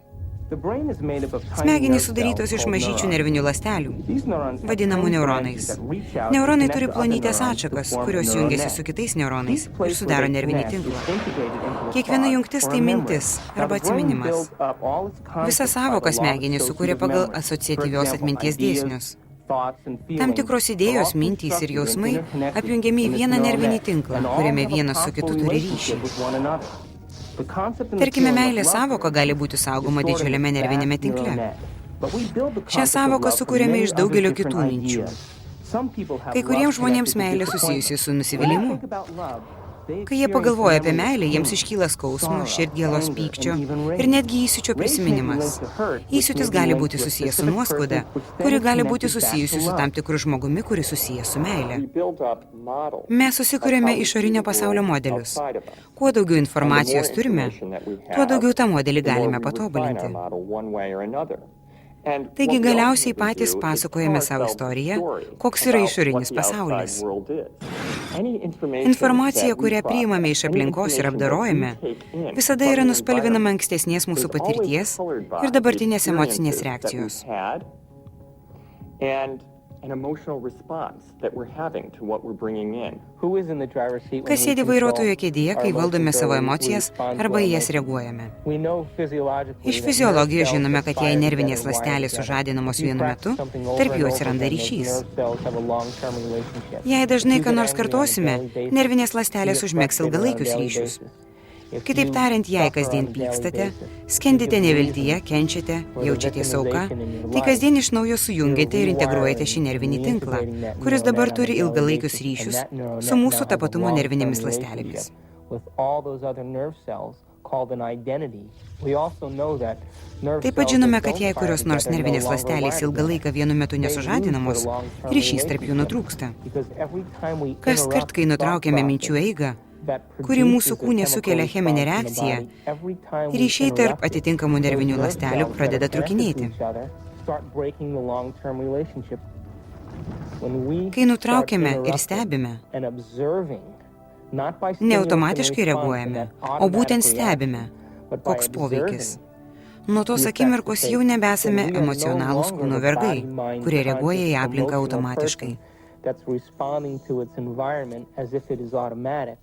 The brain is made up of tiny Smegenys nerve sudarytos cells iš called mažyčių neurons. nervinių ląstelių, These neurons have vadinamų tiny neuronais. branches that reach out Neuronai to turi connect to other plonytes neurons to atšakas, form a kurios neural jungiasi net. su kitais neuronais These ir places sudaro where they nervinį connect tinklą. is integrated into a Kiekviena thought jungtis or a tai memory. mintis Now, arba the brain atsiminimas. builds up all its Visą concepts by sąvoką the law of smegenys sukūrė associative pagal memory. asociatyvios For example, atminties ideas, dėsnius. thoughts, and Tam feelings tikros are idėjos, all mintys ir constructed and jausmai interconnected apjungiami į in this vieną neural nervinį net, tinklą, and all kuriame have a vienas su kitu powerful turi relationship ryšį. with one another. The concept and the Tarkime, feeling of meilės love sąvoka gali būti saugoma is stored in didžiuliame this nervinėme vast neural tinkle. net. But we build the Šią concept of sąvoką love from sukūrėme many iš daugelio other kitų different minčių. ideas. Some people have Kai love kuriems žmonėms connected to meilė disappointment. susijusi su When they nusivylimu. think about love, they Kai jie experience pagalvoja apie memories of meilę, jiems pain, iškyla skausmo, sorrow, širdgėlos, anger, pykčio and even rage. ir netgi įsiūčio Rage may be prisiminimas. linked to hurt, which Įsiūtis may be gali linked būti to a susijęs su specific nuoskauda, person, which then kuri is gali connected būti back to susijusi su love. tam tikru žmogumi, kuris susijęs su meile. We build up models Mes susikūrėme of how we see išorinio the pasaulio world modelius. outside of us. Kuo daugiau And the more informacijos turime, information that we tuo have, daugiau tą modelį the more galime we refine patobulinti. our model one way or another. And Taigi what we galiausiai ultimately patys do is pasakojame tell savo ourselves the istoriją, story koks yra about išorinis what the outside pasaulis. world is. Any information Informacija, that we kurią process, priimame iš any aplinkos ir information that we apdorojame, take in visada from yra the nuspalvinama environment ankstesnės mūsų is always patirties colored by ir dabartinės the emocinės experiences that reakcijos. we've had and an emotional response that we're having to what we're bringing in. Who is in the driver's seat when Kas we sėdi control vairuotojo kėdėje, kai our valdome emotions savo or we emocijas respond to arba our į jas emotions? reaguojame. We know physiologically Iš that fiziologijos nerve cells žinome, that kad fire jei nervinės together wire ląstelės together. sužadinamos If you vienu practice metu, something over tarp and jų over atsiranda again, those ryšys. nerve cells have a long-term relationship. Jei dažnai If you ką get nors angry on a kartosime, daily basis, nervinės you ląstelės get užmėgs frustrated on a ilgalaikius daily ryšius. basis. If Kitaip you tariant, jei suffer kasdien on a daily pykstate, basis, skendite you give neviltyje, reason kenčiate, for the jaučiatės auka, victimization in your tai life. kasdien iš naujo sujungiate ir You're integruojate šį rewiring nervinį and tinklą, integrating that kuris neural dabar net on a turi daily ilgalaikius basis, ryšius and that neural su net mūsų now has a tapatumo long-term nervinėmis relationship ląstelėmis. with all those other nerve cells called an identity. We also know that nerve Taip pat cells žinome, that kad don't jei fire kurios nors together no nervinės longer ląstelės wire ilgą laiką vienu metu together. They nesužadinamos, lose their long-term ryšys tarp jų relationship. nutrūksta. Because every time we Kas kart, interrupt kai thought nutraukiame process minčių eigą, that kuri mūsų produces a kūne chemical sukelia cheminę response in the reakciją, body, every time we ryšiai tarp interrupt it, atitinkamų those nervinių nerve ląstelių cells pradeda that are connected trūkinėti. to each other start breaking the long-term relationship. When we Kai nutraukiame start ir interrupting stebime, and observing, not by ne stimulus and automatiškai response reaguojame, and that o būtent automatic stebime, reaction, but by koks poveikis. observing Nuo tos the akimirkos effects jau of it, nebesame then we are no emocionalūs longer kūno the vergai, body, mind, kurie reaguoja į conscious, aplinką emotional automatiškai. person that's responding to its environment as if it is automatic.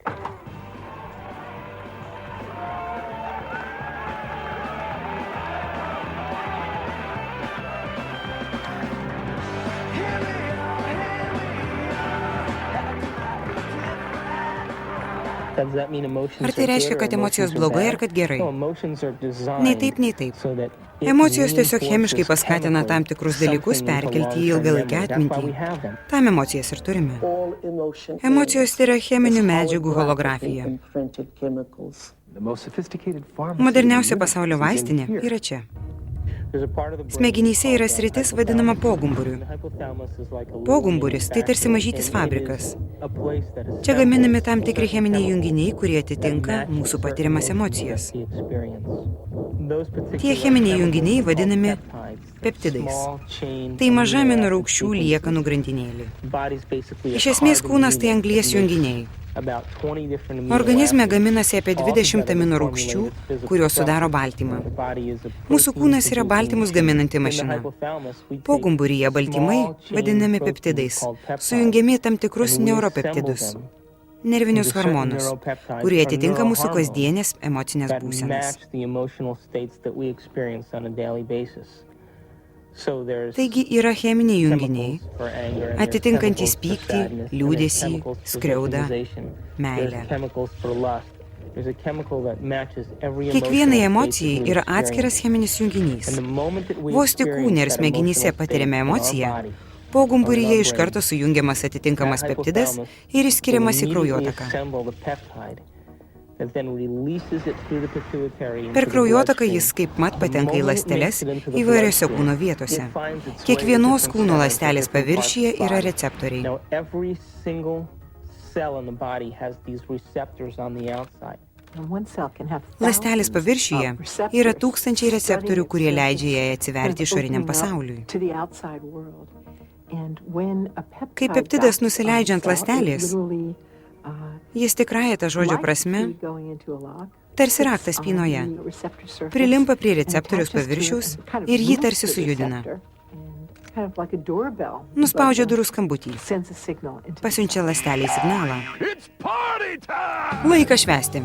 Does that mean emotions Ar tai are reiškia, good or kad emocijos emotions are blogai bad? ar kad gerai? No, emotions are designed Nei taip, nei taip. so that it Emocijos tiesiog chemiškai reinforces paskatina tam chemically tikrus dalykus something into perkelti į long-term ilgalaikę memory. That's why atmintį. we have them. Tam emocijas ir turime. All emotion Emocijos tai yra cheminių is medžiagų holographically holografija. imprinted chemicals. The most sophisticated pharmacy Moderniausia in the pasaulio universe is in vaistinė here. yra čia. There's a part of the brain Smegenyse yra called the sritis hypothalamus. vadinama pogumburiu. And the hypothalamus is like a little Pogumburis tai tarsi manufacturing, mažytis and it fabrikas. is a place that Čia assembles gaminami tam tikri certain cheminiai chemicals junginiai, kurie that atitinka match mūsų certain patiriamas emotions emocijas. that we experience. Those particular Tie cheminiai chemicals junginiai are called vadinami peptides. peptidais. Small chain Tai maža amino amino acid raukščių sequences. liekanų grandinėlė. Body's basically a Iš esmės carbon kūnas tai unit anglies that makes junginiai. about 20 different amino Organizme acids, gaminasi apie all 20 together aminorūgščių, formulate a physical kurios sudaro substance. baltymą. The body is a Mūsų kūnas yra protein-producing baltymus machine. gaminanti In the mašina. hypothalamus, we take Pogumburyje baltymai, small chain vadinami proteins peptidais, called peptides, sujungiami į tam tikrus and we neuropeptidus, assemble them nervinius into certain hormonus, neuropeptides kurie or atitinka mūsų neurohormones kasdienės emocinės that būsenas. match the emotional states that we experience on a daily basis. So there's Taigi yra cheminiai junginiai, chemicals for anger, and there's atitinkantys chemicals for pyktį, sadness, and there's liūdesį, chemicals for skriaudą, victimization, meilę. there's chemicals for lust. There's a chemical that matches every Kiekvienai emotional state emocijai that we yra experience. atskiras cheminis junginys. And the moment that we Vos tik experience kūne ir that smegenyse emotional patiriame state in our emociją, body, pogumburyje iš karto sujungiamas atitinkamas that peptidas hypothalamus ir išskiriamas į will kraujotaką. immediately assemble the peptide that then releases it through the pituitary into Per the kraujotaką bloodstream. jis kaip mat The patenka į moment it ląsteles makes it into the įvairiose bloodstream, kūno vietose. it finds its way to Kiekvienos different kūno centers, ląstelės different parts paviršiuje of the yra body. receptoriai. Now, every single cell in the body has these receptors on the outside. Ląstelės paviršiuje yra tūkstančiai receptorių, kurie leidžia jai atsiverti išoriniam pasauliui. Kai peptidas nusileidžia ant ląstelės, jis tikrąja tą žodžio prasme, tarsi raktas spynoje, prilimpa prie receptoriaus paviršiaus ir jį tarsi sujudina. Nuspaudžia durų skambutį, pasiunčia ląstelei signalą. Laikas švęsti.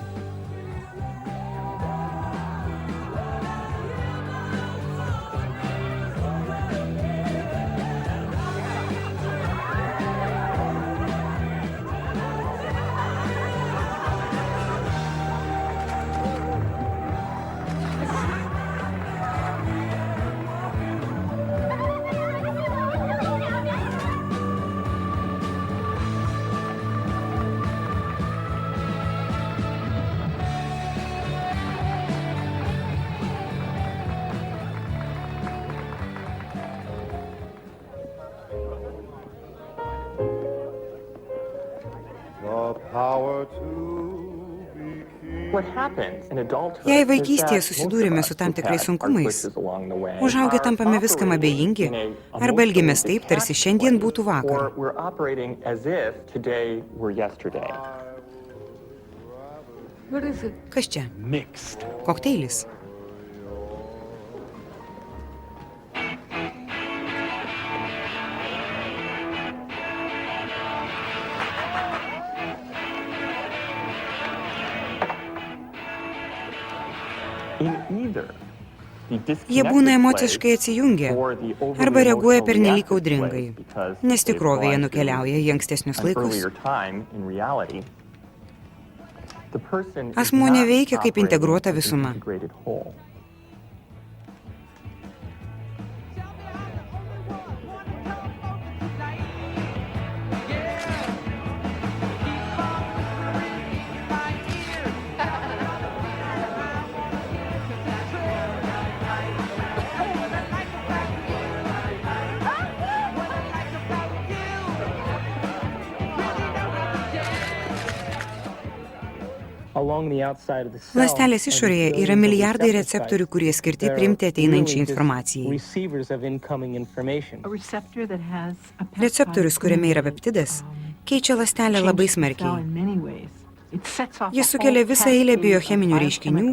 Jei vaikystėje susidūrėme su tam tikrais sunkumais, užaugę tampame viskam abejingi arba elgiamės taip, tarsi šiandien būtų vakar. Kas čia? Kokteilis. Jie būna emociškai atsijungę arba reaguoja pernelyg audringai, nes tikrovėje nukeliauja į ankstesnius laikus. Asmuo neveikia kaip integruota visuma. Ląstelės išorėje yra milijardai receptorių, kurie skirti priimti ateinančiai informacijai. Receptorius, kuriame yra peptidas, keičia ląstelę labai smarkiai. Jis sukelia visą eilę biocheminių reiškinių,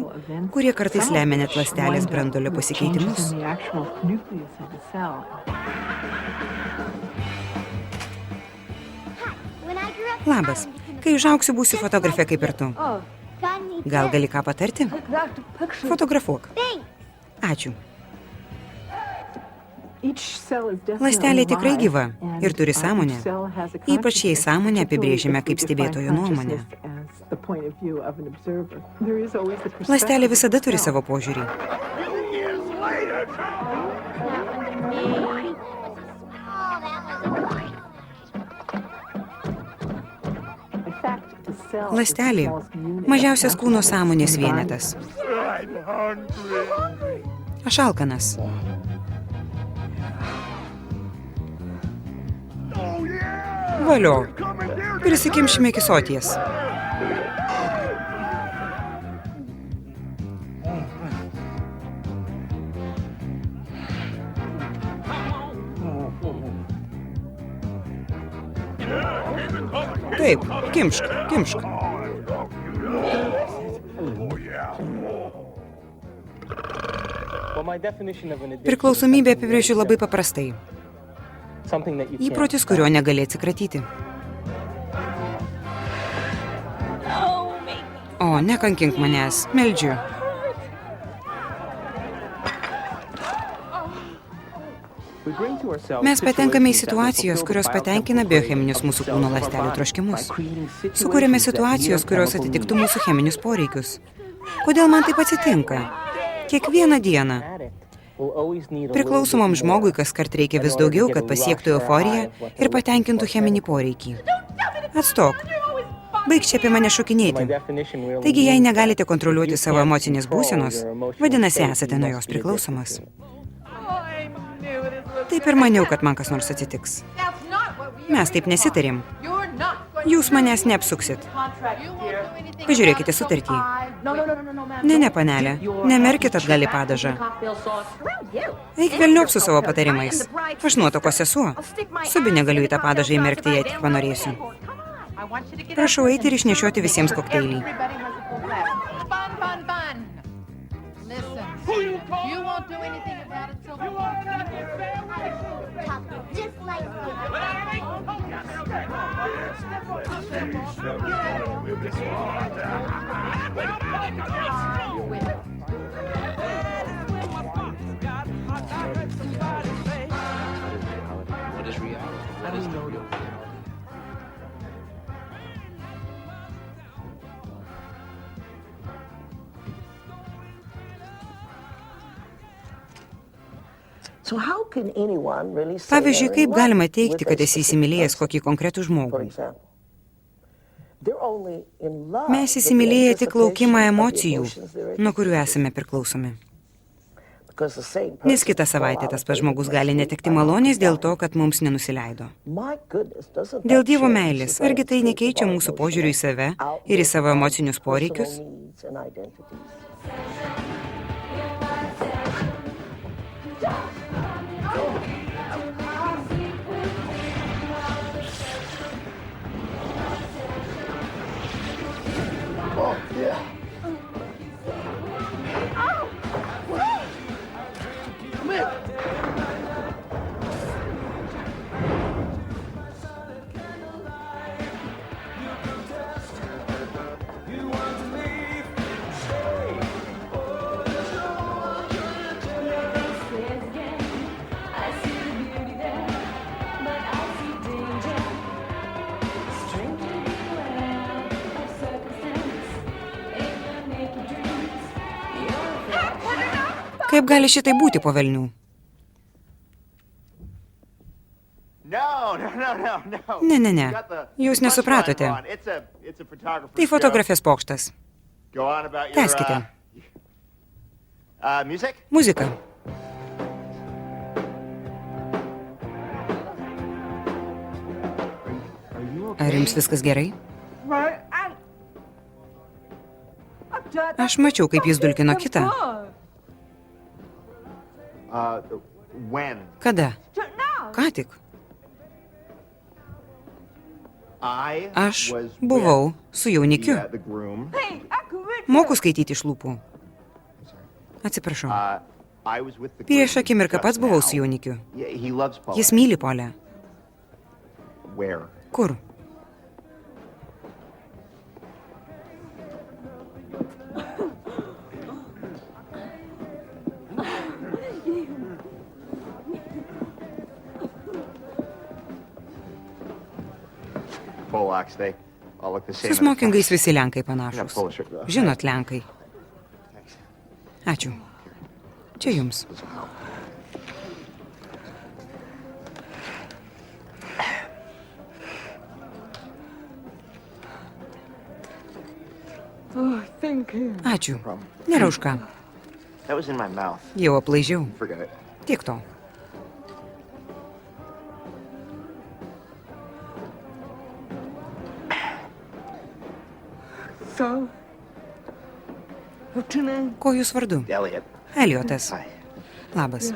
kurie kartais lemia net ląstelės branduolio pasikeitimus. Labas. Kai užaugsiu, būsiu fotografė kaip ir tu. Gal gali ką patarti? Fotografuok. Ačiū. Ląstelė tikrai gyva ir turi sąmonę. Ypač jei sąmonę apibrėžime kaip stebėtojo nuomonę. Ląstelė visada turi savo požiūrį. Ląstelė – mažiausias kūno sąmonės vienetas. Aš alkanas. Valio. Prisikimšime iki soties. Taip, kimšk, kimšk. Well, my definition of an addiction Priklausomybę is something apibrėžiu that- labai paprastai. something that you can't Įprotis, stop. kurio negali atsikratyti. O, nekankink manęs, meldžiu. We bring to ourselves Mes patenkame į situations that will situacijos, fulfill kurios the patenkina biochemical biocheminius mūsų cells kūno of our ląstelių body troškimus. by creating Sukūrėme situations that situacijos, meet our kurios chemical atitiktų needs. mūsų cheminius poreikius. Kodėl man taip atsitinka? Kiekvieną dieną. Addict will always need a little Priklausomam bit žmogui more. kaskart reikia vis daugiau, kad pasiektų euforiją ir patenkintų cheminį poreikį. Atstok. Baik čia apie mane My šokinėti. definition really Taigi, jei means negalite that kontroliuoti if you savo can't emocinės control būsenos, your emotional vadinasi, state, esate you nuo must jos be addicted priklausomas. to it. Taip ir maniau, kad man kas nors atsitiks. Mes taip nesitarėm. Jūs manęs neapsuksit. Pažiūrėkite sutartį. Ne, panelė, nemerkit atgal į padažą. Eik velniop su savo patarimais. Aš nuotokos sesuo. Subi negaliu į tą padažą įmerkti, jei tik panorėsiu. Prašau eiti ir išnešioti visiems kokteilį. So how can anyone really say Pavyzdžiui, they're in kaip love galima with teigti, kad a esi specific įsimylėjęs person? kokį konkretų For žmogų? example, they're only in love Mes with the įsimylėję tik laukimą anticipation of the emocijų, emotions they're nuo kurių addicted to. esame priklausomi. Because the same Nes person kitą fall savaitę out tas of pats love žmogus with gali us netekti by malonės dėl accident. to, kad mums nenusileido. My goodness, doesn't Dėl that Dievo change meilės, the argi tai landscape nekeičia of our mūsų požiūrį į save emotional ir į savo outlook on emocinius poreikius? personal needs and identities? Kaip gali šitai būti po velnių? Ne. Jūs nesupratote. Tai fotografės pokštas. Tęskite. Muzika. Ar jums viskas gerai? Aš mačiau, kaip jis dulkino kitą. Kada? Ką tik. Aš buvau su jaunikiu. Moku skaityti iš lūpų. Atsiprašau. Prieš akimirką pats buvau su jaunikiu. Jis myli Polę. Kur? Su smokingais visi lenkai panašus. Žinot, lenkai. Ačiū. Čia jums. Ačiū. Nėra už ką. Jau aplaižiau. Tiek to. Ko jūs vardu? Eliotas. Labas.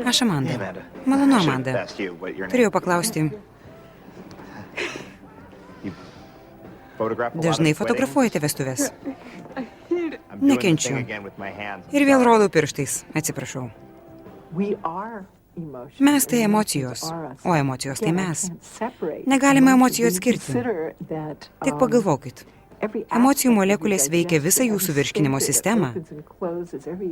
Aš Amanda. Malonu, Amanda. Turėjau paklausti. Dažnai fotografuojate vestuvės. Nekenčiu. Ir vėl rodau pirštais. Atsiprašau. Mes tai emocijos, o emocijos tai mes. Negalime emocijų atskirti. Tik pagalvokit. Emocijų molekulės veikia visą jūsų virškinimo sistemą,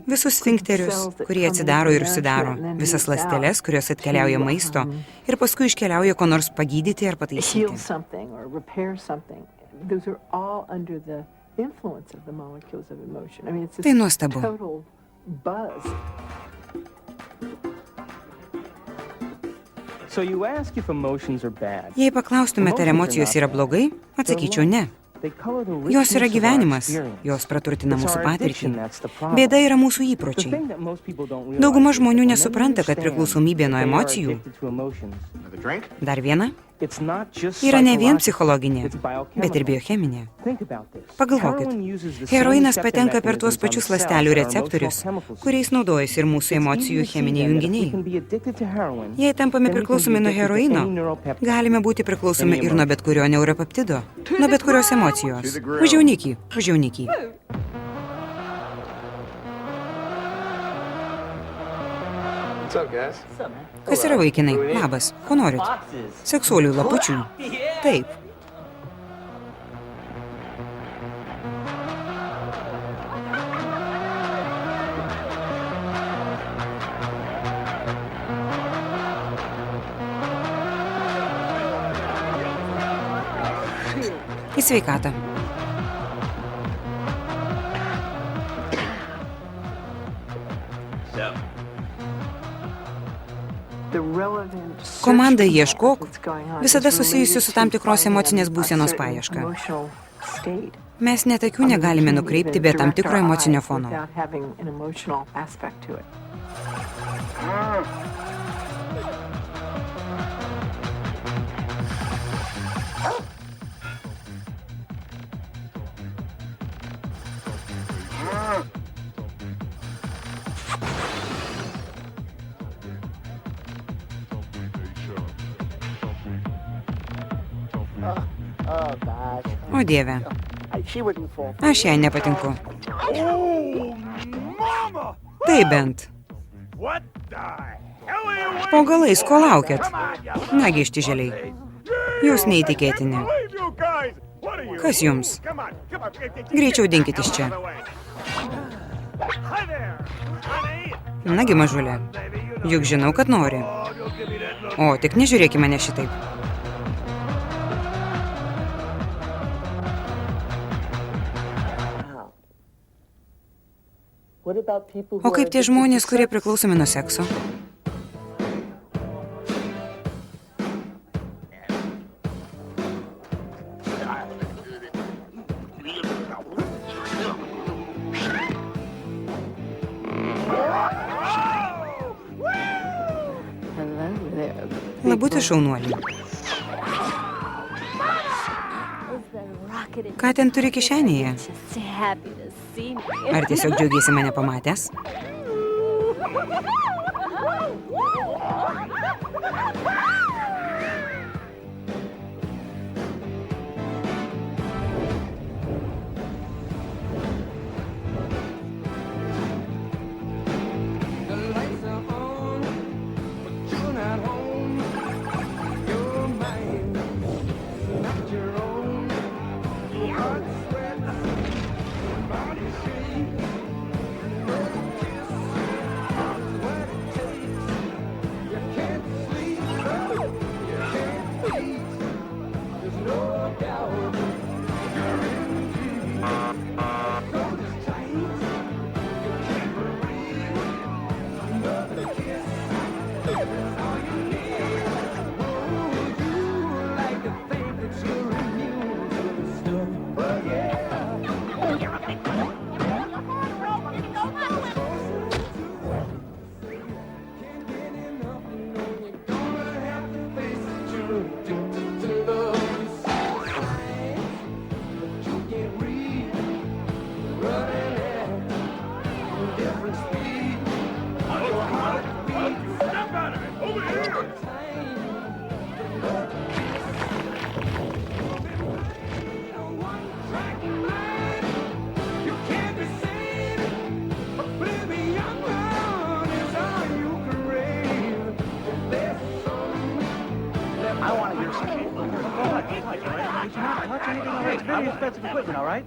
visus sfinkterius, kurie atsidaro ir užsidaro, visas ląsteles, kurios atkeliauja maisto ir paskui iškeliauja ko nors pagydyti ar pataisyti. Tai nuostabu. Jei paklaustumėte, ar emocijos yra blogai, atsakyčiau ne. Jos yra gyvenimas, jos praturtina mūsų patirtį. Bėda yra mūsų įpročiai. Dauguma žmonių nesupranta, kad priklausomybė nuo emocijų. Dar viena? Yra ne vien psichologinė, bet ir biocheminė. Pagalvokit, heroinas patenka per tuos pačius ląstelių receptorius, kuriais naudojasi ir mūsų emocijų cheminiai junginiai. Jei tampame priklausomi nuo heroino, galime būti priklausomi ir nuo bet kurio neuropeptido, nuo bet kurios emocijos. Už jaunikį, už jaunikį. Kas yra vaikinai? Labas. Ko norit? Seksualių lapučių? Taip. Į sveikatą. Komanda Ieškok visada susijusi su tam tikros emocinės būsenos paieška. Mes net akių negalime nukreipti be tam tikro emocinio fono. O Dieve, aš jai nepatinku. Tai bent. Po galais, ko laukiat? Nagi ištižėliai. Jūs neįtikėtini. Kas jums? Greičiau dinkit iš čia. Nagi mažulė, juk žinau, kad nori. O, tik nežiūrėk į mane šitaip. O kaip tie žmonės, kurie priklausomi nuo sekso? Labutį šaunuolį. Ką ten turi kišenėje? Ar tiesiog džiaugiasi mane pamatęs? expensive equipment, all right?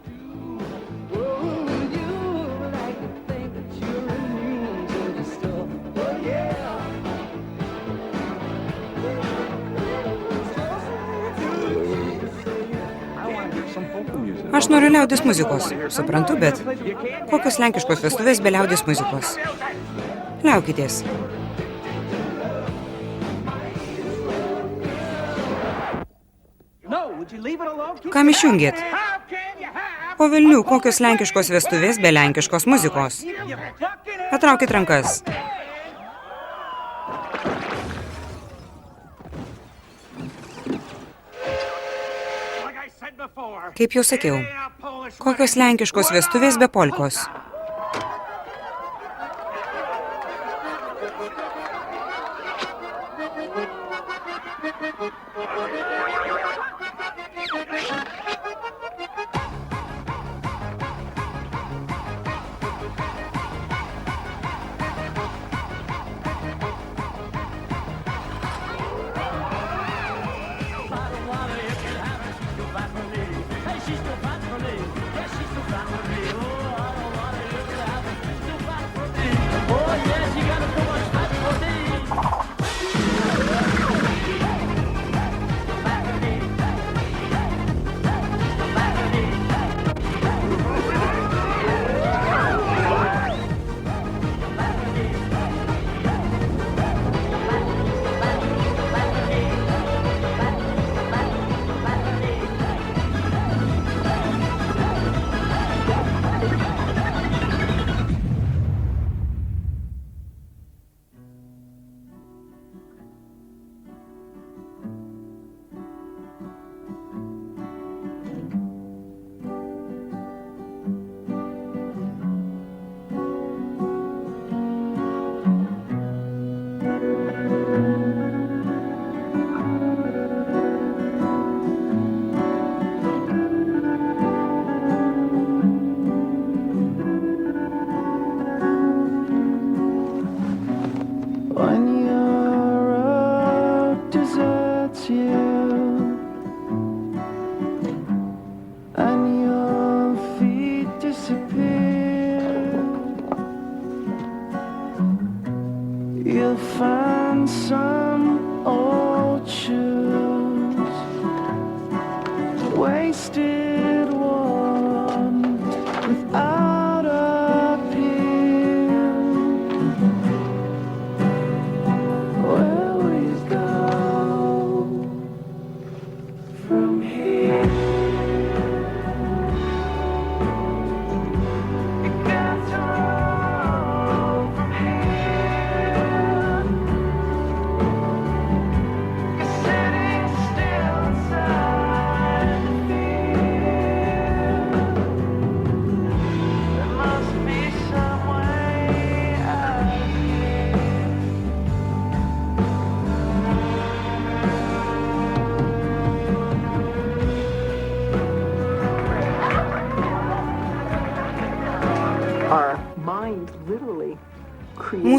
Aš noriu liaudės muzikos. Suprantu, bet kokios lenkiškos vestuvės be liaudės muzikos? Liaukitės. Kam išjungėt? Po velnių, kokios lenkiškos vestuvės be lenkiškos muzikos? Patraukit rankas. Kaip jau sakiau, kokios lenkiškos vestuvės be polkos?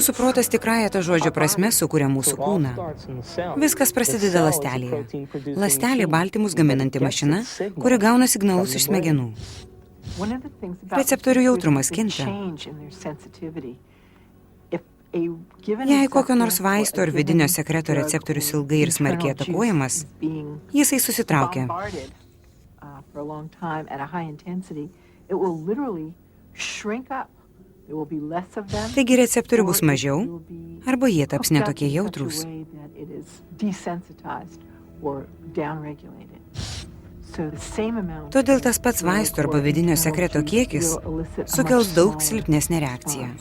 Mūsų protas tikrąja to žodžio prasme sukuria mūsų kūną. Viskas prasideda ląstelėje. Ląstelė baltymus gaminanti mašina, kuri gauna signalus iš smegenų. Receptorių jautrumas kinta. Jei kokio nors vaisto ar vidinio sekreto receptorius ilgai ir smarkiai atakuojamas, jisai susitraukia. Taigi receptorių bus mažiau, arba jie taps netokie jautrūs. Todėl tas pats vaisto arba vidinio sekreto kiekis sukels daug silpnesnę reakciją.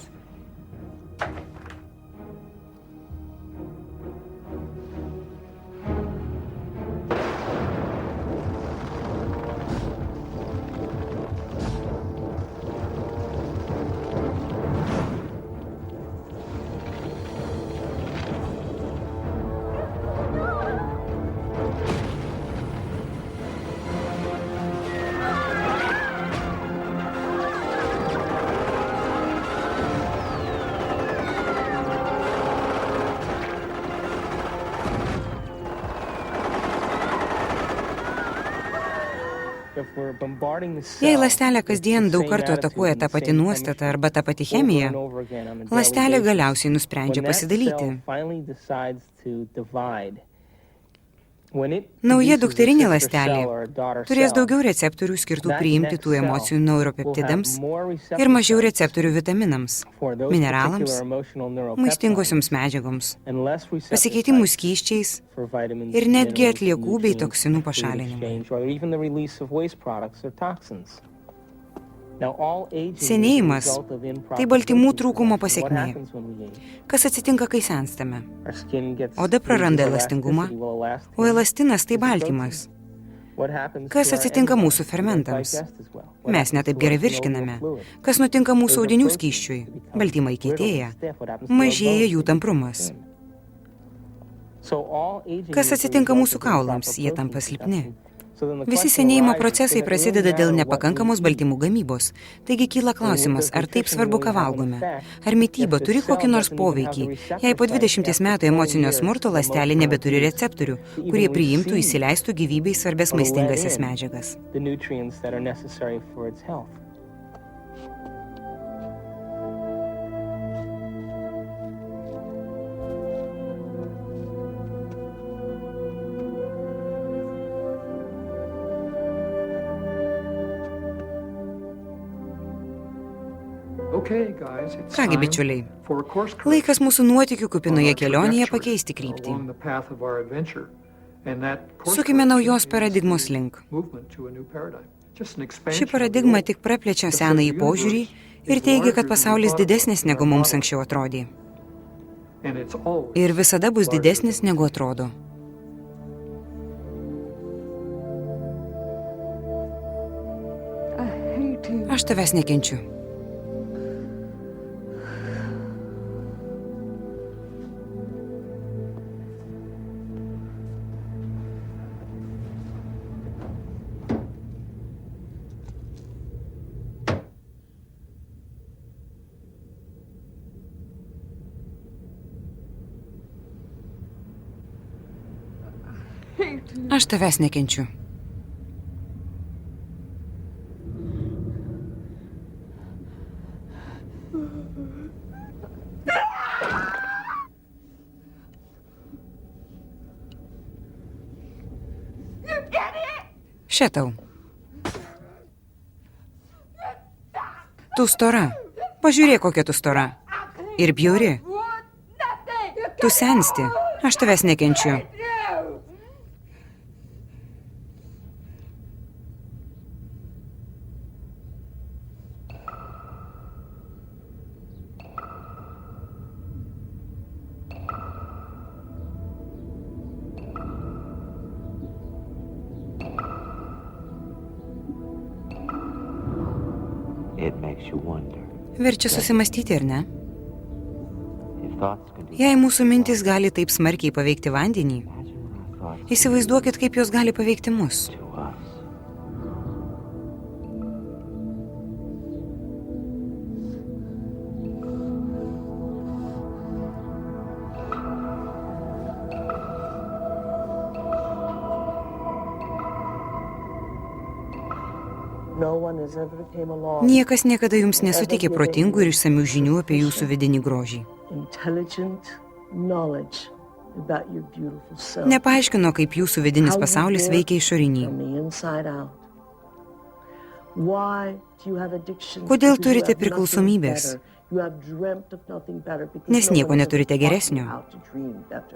Jei ląstelė kasdien daug kartų atakuoja tą patį nuostatą arba tą patį chemiją, ląstelė galiausiai nusprendžia pasidalyti. Nauja dukterinė ląstelė turės daugiau receptorių skirtų priimti tų emocijų neuropeptidams ir mažiau receptorių vitaminams, mineralams, maistingosioms medžiagoms, pasikeitimų skysčiais ir netgi atliekų bei toksinų pašalinimui. Senėjimas – tai baltymų trūkumo pasekmė. Kas atsitinka, kai senstame? Oda praranda elastingumą, o elastinas – tai baltymas. Kas atsitinka mūsų fermentams? Mes netaip gerai virškiname. Kas nutinka mūsų audinių skysčiui? Baltymai kietėja. Mažėja jų tamprumas. Kas atsitinka mūsų kaulams? Jie tampa silpni. Visi senėjimo procesai prasideda dėl nepakankamos baltymų gamybos. Taigi kyla klausimas, ar taip svarbu, ką valgome? Ar mityba turi kokį nors poveikį, jei po 20 metų emocinio smurto ląstelė nebeturi receptorių, kurie priimtų, įsileistų gyvybei svarbės maistingasias medžiagas? Kągi, bičiuliai, laikas mūsų nuotykių kupinoje kelionėje pakeisti kryptį. Sukime naujos paradigmos link. Ši paradigma tik praplečia senąjį požiūrį ir teigia, kad pasaulis didesnis, negu mums anksčiau atrodė. Ir visada bus didesnis, negu atrodo. Aš tavęs nekenčiu. Aš tavęs nekenčiu. Še tau. Tu stora. Pažiūrėk, kokia tu stora. Ir bjauri. Tu sensti. Aš tavęs nekenčiu. Verčia susimastyti, ar ne? Jei mūsų mintis gali taip smarkiai paveikti vandenį, įsivaizduokit, kaip jos gali paveikti mus. Niekas niekada jums nesuteikė protingų ir išsamių žinių apie jūsų vidinį grožį. Nepaaiškino, kaip jūsų vidinis pasaulis veikia išorinį. Kodėl turite priklausomybės? Nes nieko neturite geresnio.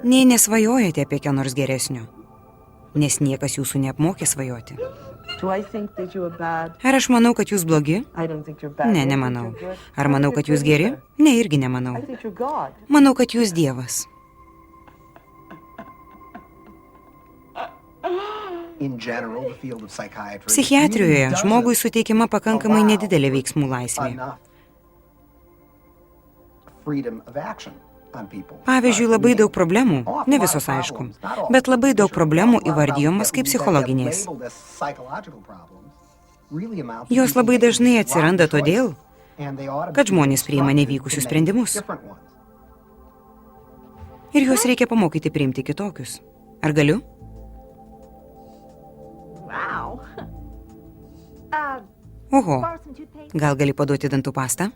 Nei nesvajojate apie ką nors geresnio. Nes niekas jūsų neapmokė svajoti. Ar aš manau, kad jūs blogi? Ne, nemanau. Ar manau, kad jūs geri? Ne, irgi nemanau. Manau, kad jūs Dievas. Psichiatrijoje žmogui suteikiama pakankamai nedidelė veiksmų laisvė. Pavyzdžiui, labai daug problemų, ne visos aišku, bet labai daug problemų įvardyjamos kaip psichologinės. Jos labai dažnai atsiranda todėl, kad žmonės priima nevykusius sprendimus. Ir juos reikia pamokyti priimti kitokius. Ar galiu? Oho, Borrow some toothpaste? gal gali paduoti dantų pastą?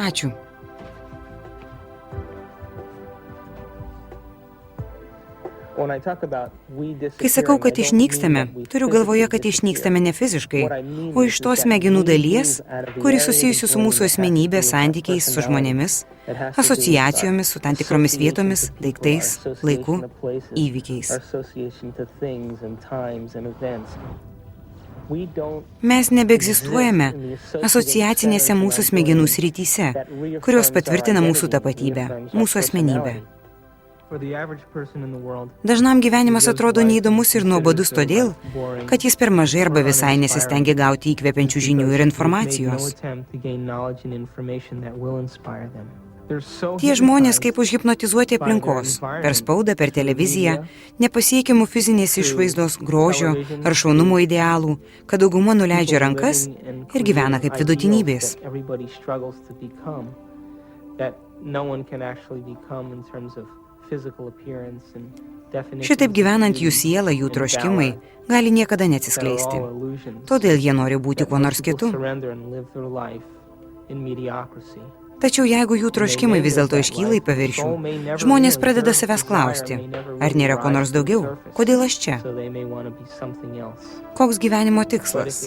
Ačiū. When I talk about we Kai sakau, kad disappearing, I don't mean išnykstame, that we turiu galvoje, kad physically išnykstame ne fiziškai, What I mean o is iš tos that smegenų we dalies, move out of the kuri area susijusi of su the mūsų brain that has to asmenybės do with santykiais su personality, žmonėmis, that has to do with asociacijomis su tam tikromis association vietomis, to people, daiktais, our association laiku, to places, įvykiais. our association to things and times and events. We don't Mes nebeegzistuojame asociacinėse mūsų smegenų srityse, kurios patvirtina mūsų tapatybę, mūsų asmenybę. For the average person in the world, Dažnam gyvenimas atrodo neįdomus ir nuobodus todėl, kad jis per mažai arba visai nesistengia gauti įkvepiančių žinių ir informacijos. Tie žmonės kaip užhipnotizuoti aplinkos, per spaudą, per televiziją, nepasiekiamų fizinės išvaizdos, grožio ar šaunumo idealų, kad dauguma nuleidžia rankas ir gyvena kaip vidutinybės. Šitaip gyvenant jų sielą, jų troškimai gali niekada neatsiskleisti. Todėl jie nori būti kuo nors kitu. Tačiau jeigu jų troškimai vis dėlto iškyla į paviršių, žmonės pradeda savęs klausti, ar nėra ko nors daugiau, kodėl aš čia, koks gyvenimo tikslas,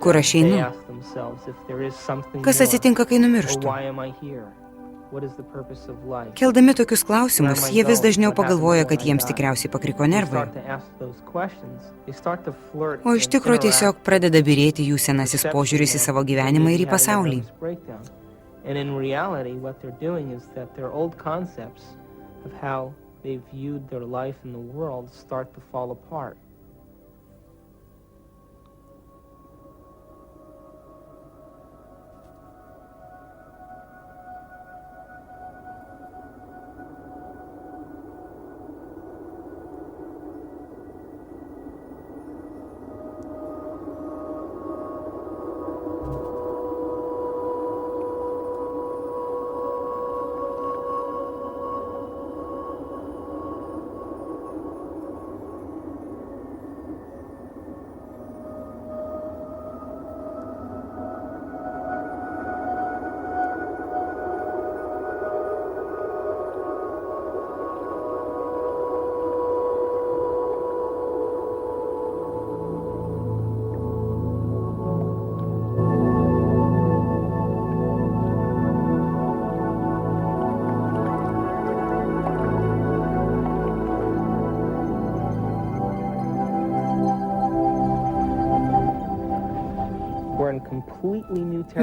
kur aš einu, kas atsitinka, kai numirštu. Keldami tokius klausimus, jie vis dažniau pagalvoja, kad jiems tikriausiai pakriko nervai. O iš tikro tiesiog pradeda byrėti jų senasis požiūris į savo gyvenimą ir į pasaulį.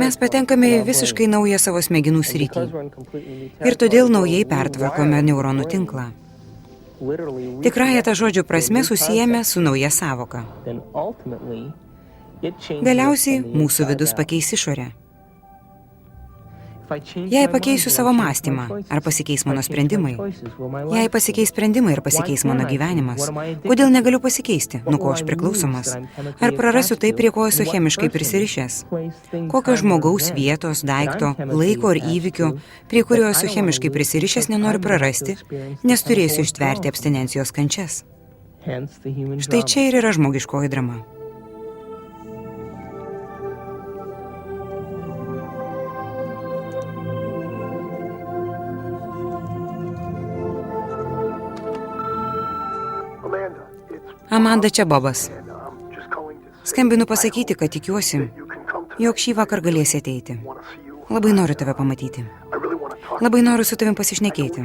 Mes patenkame į visiškai naują savo smegenų sritį ir todėl naujai pertvarkome neuronų tinklą. Tikrąją tą žodžio prasme susijęme su nauja sąvoka. Galiausiai mūsų vidus pakeis išorę. Jei pakeisiu savo mąstymą, ar pasikeis mano sprendimai? Jei pasikeis sprendimai ir pasikeis mano gyvenimas, kodėl negaliu pasikeisti, nuo ko aš priklausomas? Ar prarasiu tai, prie ko esu chemiškai prisirišęs? Kokio žmogaus, vietos, daikto, laiko ar įvykio, prie kurio esu chemiškai prisirišęs, nenoriu prarasti, nes turėsiu ištverti abstinencijos kančias? Štai čia ir yra žmogiškoji drama. Amanda, čia Bobas. Skambinu pasakyti, kad tikiuosi, jog šį vakar galėsi ateiti. Labai noriu tave pamatyti. Labai noriu su tavim pasišnekėti.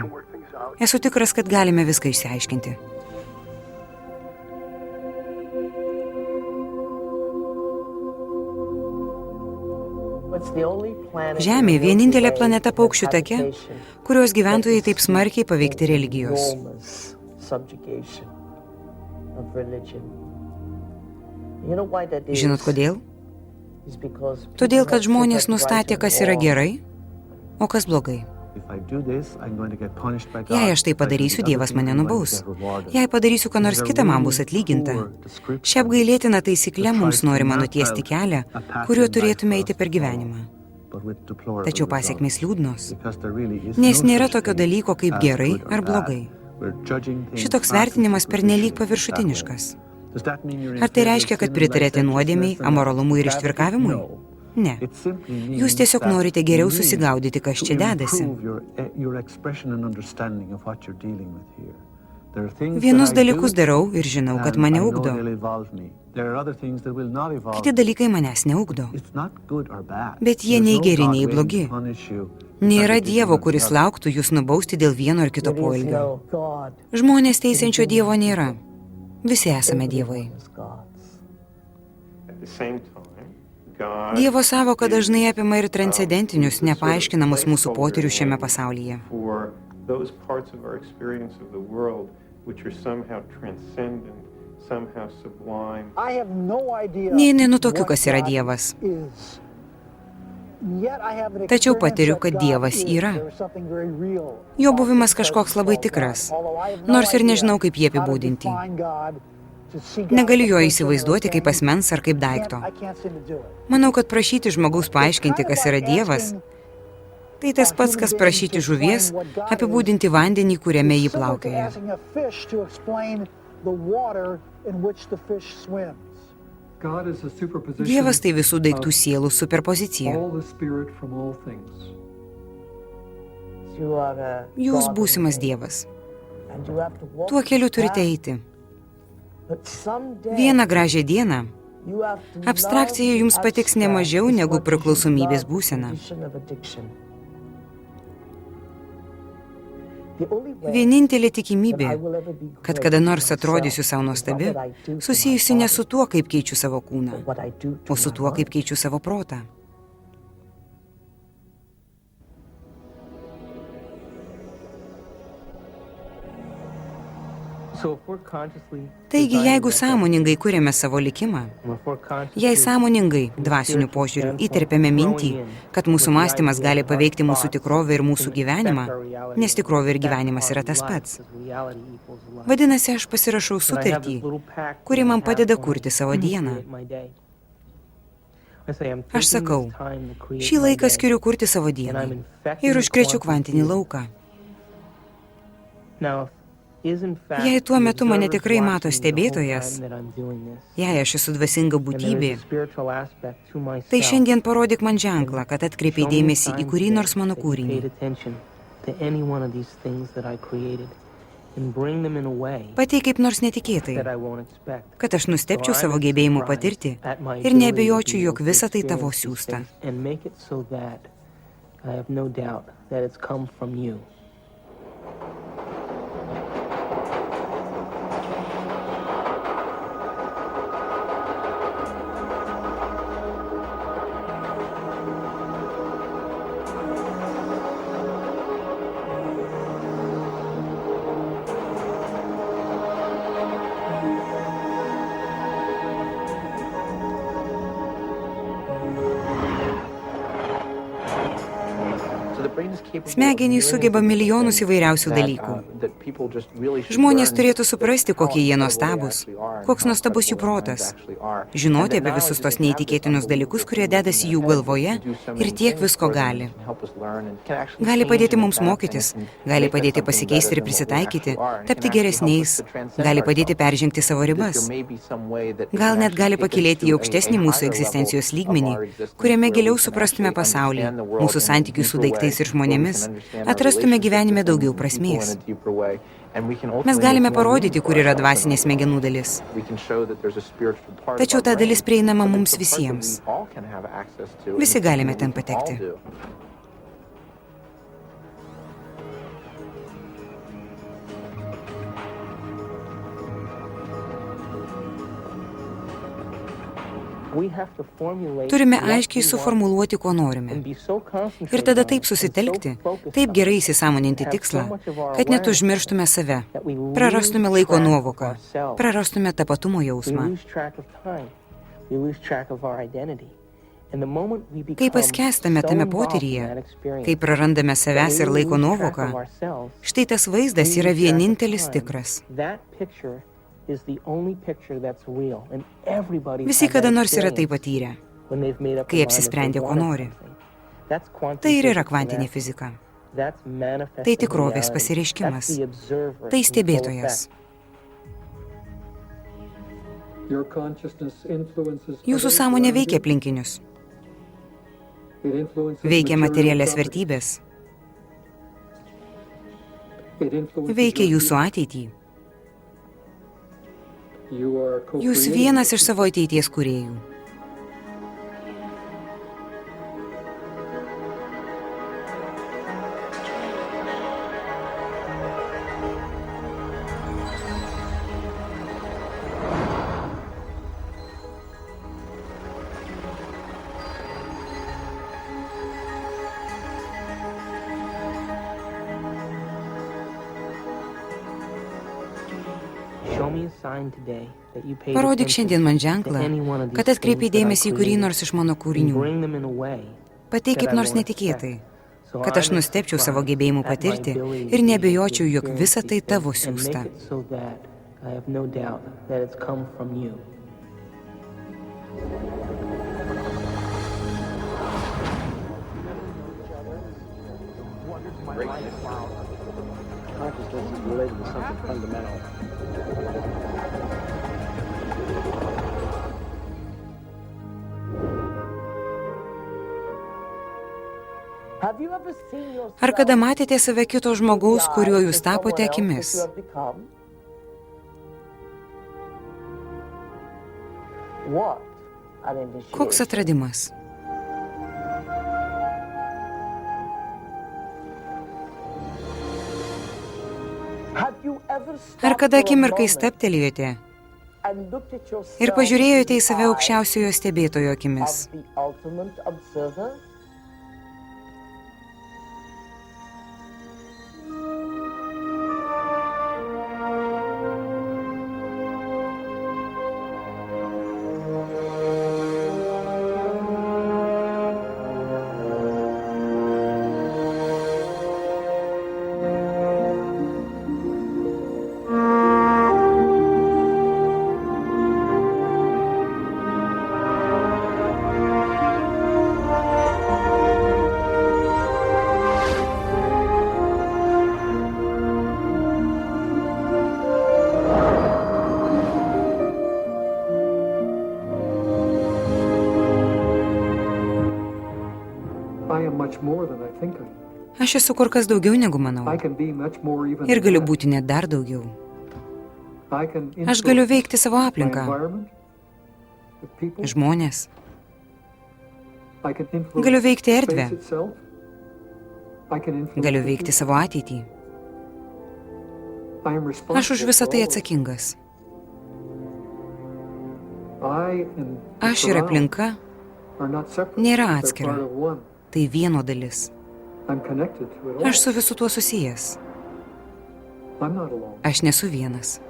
Esu tikras, kad galime viską išsiaiškinti. Žemė vienintelė planeta paukščių take, kurios gyventojai taip smarkiai paveikti religijos. Žinot kodėl? Todėl, kad žmonės nustatė, kas yra gerai, o kas blogai. Jei aš tai padarysiu, Dievas mane nubaus. Jei padarysiu, ką nors kitą, man bus atlyginta. Šią apgailėtiną taisyklę mums norima nutiesti kelią, kuriuo turėtume eiti per gyvenimą. Tačiau pasiekmės liūdnos, nes nėra tokio dalyko kaip gerai ar blogai. Šitoks vertinimas pernelyg paviršutiniškas. Ar tai reiškia, kad pritarėte nuodėmiai, amoralumui ir ištvirkavimui? Ne. Jūs tiesiog norite geriau susigaudyti, kas čia dedasi. Vienus dalykus darau ir žinau, kad mane ugdo. Kiti dalykai manęs neugdo. Bet jie nei geri, nei blogi. Nėra Dievo, kuris lauktų jūs nubausti dėl vieno ar kito poelgio. Žmonės teisiančio Dievo nėra. Visi esame dievai. Dievo sąvoka dažnai apima ir transcendentinius, nepaaiškinamus mūsų potyrius šiame pasaulyje. Nė nenutokiu, kas yra Dievas. Tačiau patiriu, kad Dievas yra. Jo buvimas kažkoks labai tikras, nors ir nežinau, kaip jį apibūdinti. Negaliu jo įsivaizduoti kaip asmens ar kaip daikto. Manau, kad prašyti žmogaus paaiškinti, kas yra Dievas, tai tas pats, kas prašyti žuvies apibūdinti vandenį, kuriame jį plaukioja. Dievas tai visų daiktų sielų superpozicija. Jūs būsimas Dievas. Tuo keliu turite eiti. Vieną gražią dieną abstrakcija jums patiks ne mažiau negu priklausomybės būsena. Vienintelė tikimybė, kad kada nors atrodysiu savo nuostabi, susijusi ne su tuo, kaip keičiu savo kūną, o su tuo, kaip keičiu savo protą. Taigi, jeigu sąmoningai kuriame savo likimą, jei sąmoningai, dvasiniu požiūriu, įterpiame mintį, kad mūsų mąstymas gali paveikti mūsų tikrovę ir mūsų gyvenimą, nes tikrovė ir gyvenimas yra tas pats. Vadinasi, aš pasirašau sutartį, kuri man padeda kurti savo dieną. Aš sakau, šį laiką skiriu kurti savo dieną ir užkrečiu kvantinį lauką. Jei tuo metu mane tikrai mato stebėtojas, jei aš esu dvasinga būtybė, tai šiandien parodyk man ženklą, kad atkreipiai dėmesį į kurį nors mano kūrinį. Pateik kaip nors netikėtai, kad aš nustebčiau savo gebėjimu patirti ir neabejočiau, jog visa tai tavo siųsta. Smegenys sugeba milijonus įvairiausių dalykų. Žmonės turėtų suprasti, kokie jie nuostabus, koks nuostabus jų protas, žinoti apie visus tos neįtikėtinus dalykus, kurie dedasi jų galvoje ir tiek visko gali. Gali padėti mums mokytis, gali padėti pasikeisti ir prisitaikyti, tapti geresniais, gali padėti peržengti savo ribas. Gal net gali pakilėti į aukštesnį mūsų egzistencijos lygmenį, kuriame giliau suprastume pasaulį, mūsų santykius su daiktais ir žmonėmis, atrastume gyvenime daugiau prasmės. Mes galime parodyti, kur yra dvasinė smegenų dalis. Tačiau ta dalis prieinama mums visiems. Visi galime ten patekti. Turime aiškiai suformuluoti, ko norime. Ir tada taip susitelkti, taip gerai įsisąmoninti tikslą, kad net užmirštume save, prarastume laiko nuovoką, prarastume tapatumo jausmą. Kai paskęstame tame potyryje, kai prarandame savęs ir laiko nuovoką, štai tas vaizdas yra vienintelis tikras. Visi kada nors yra tai patyrę, kai apsisprendė, ko nori. That's quantum Tai ir yra physics in kvantinė action. fizika. That's manifesting Tai tikrovės reality. pasireiškimas. That's the observer Tai in full stebėtojas. effect. Jūsų sąmonė veikia aplinkinius. Veikia materialės vertybės. Veikia jūsų ateitį. Jūs vienas iš savo ateities kūrėjų. Show me a sign today that you paid Parodyk attention šiandien man to ženklą, any one of these kad atkreipiai things that I dėmesį į kurį created, nors iš mano and kūrinių. bring them in a way Pateik kaip that I nors won't netikėtai, expect. So kad aš I'm nustebčiau savo surprised gebėjimu at my patirti ability ir to nebejočiau, jog experience visa tai these tavo things and siųsta. make it so that I have no doubt that it's come from you. Consciousness is related to something fundamental. Have you ever seen yourself Ar kada matėte save kito žmogaus, kuriuo jūs as someone tapote else akimis? that you have become? What an initiation. Koks atradimas? Have you ever Ar stopped kada for a akimirkai moment steptelėjote and looked at yourself ir pažiūrėjote į in save the aukščiausiojo stebėtojo eyes akimis? of the ultimate observer? Aš esu kur kas daugiau negu manau. Ir galiu būti net dar daugiau. Aš galiu veikti savo aplinką, žmonės. Galiu veikti erdvę. Galiu veikti savo ateitį. Aš už visą tai atsakingas. Aš ir aplinka nėra atskira. Tai vieno dalis. Aš su visu tuo susijęs. Aš nesu vienas.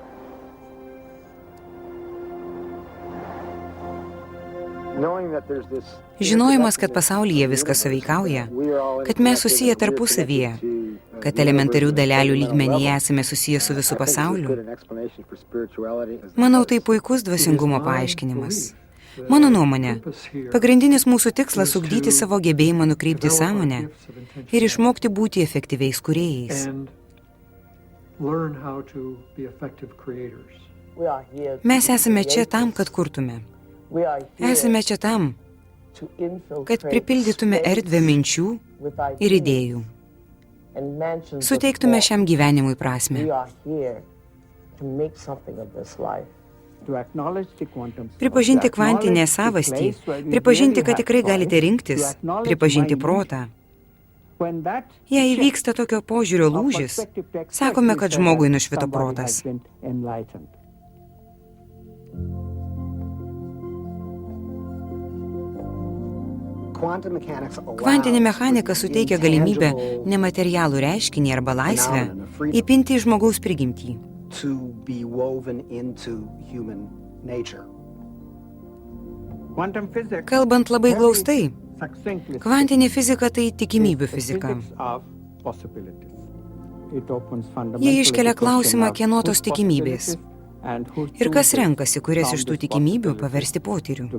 Žinojimas, kad pasaulyje viskas suveikauja, kad mes susiję tarpusavyje, kad elementarių dalelių lygmenyje esame susiję su visu pasauliu. Manau, tai puikus dvasingumo paaiškinimas. Mano nuomonė, pagrindinis mūsų tikslas – ugdyti savo gebėjimą nukreipti sąmonę ir išmokti būti efektyviais kūrėjais. Mes esame čia tam, kad kurtume. Esame čia tam, kad pripildytume erdvę minčių ir idėjų. Suteiktume šiam gyvenimui prasmę. Pripažinti kvantinę savastį, pripažinti, kad tikrai galite rinktis, pripažinti protą. Jei įvyksta tokio požiūrio lūžis, sakome, kad žmogui nušvito protas. Kvantinė mechanika suteikia galimybę nematerialų reiškinį arba laisvę įpinti į žmogaus prigimtį. Kalbant labai glaustai, kvantinė fizika tai tikimybių fizika. Jie iškelia klausimą, kieno tos tikimybės. Ir kas renkasi, kurias iš tų tikimybių paversti potyriu.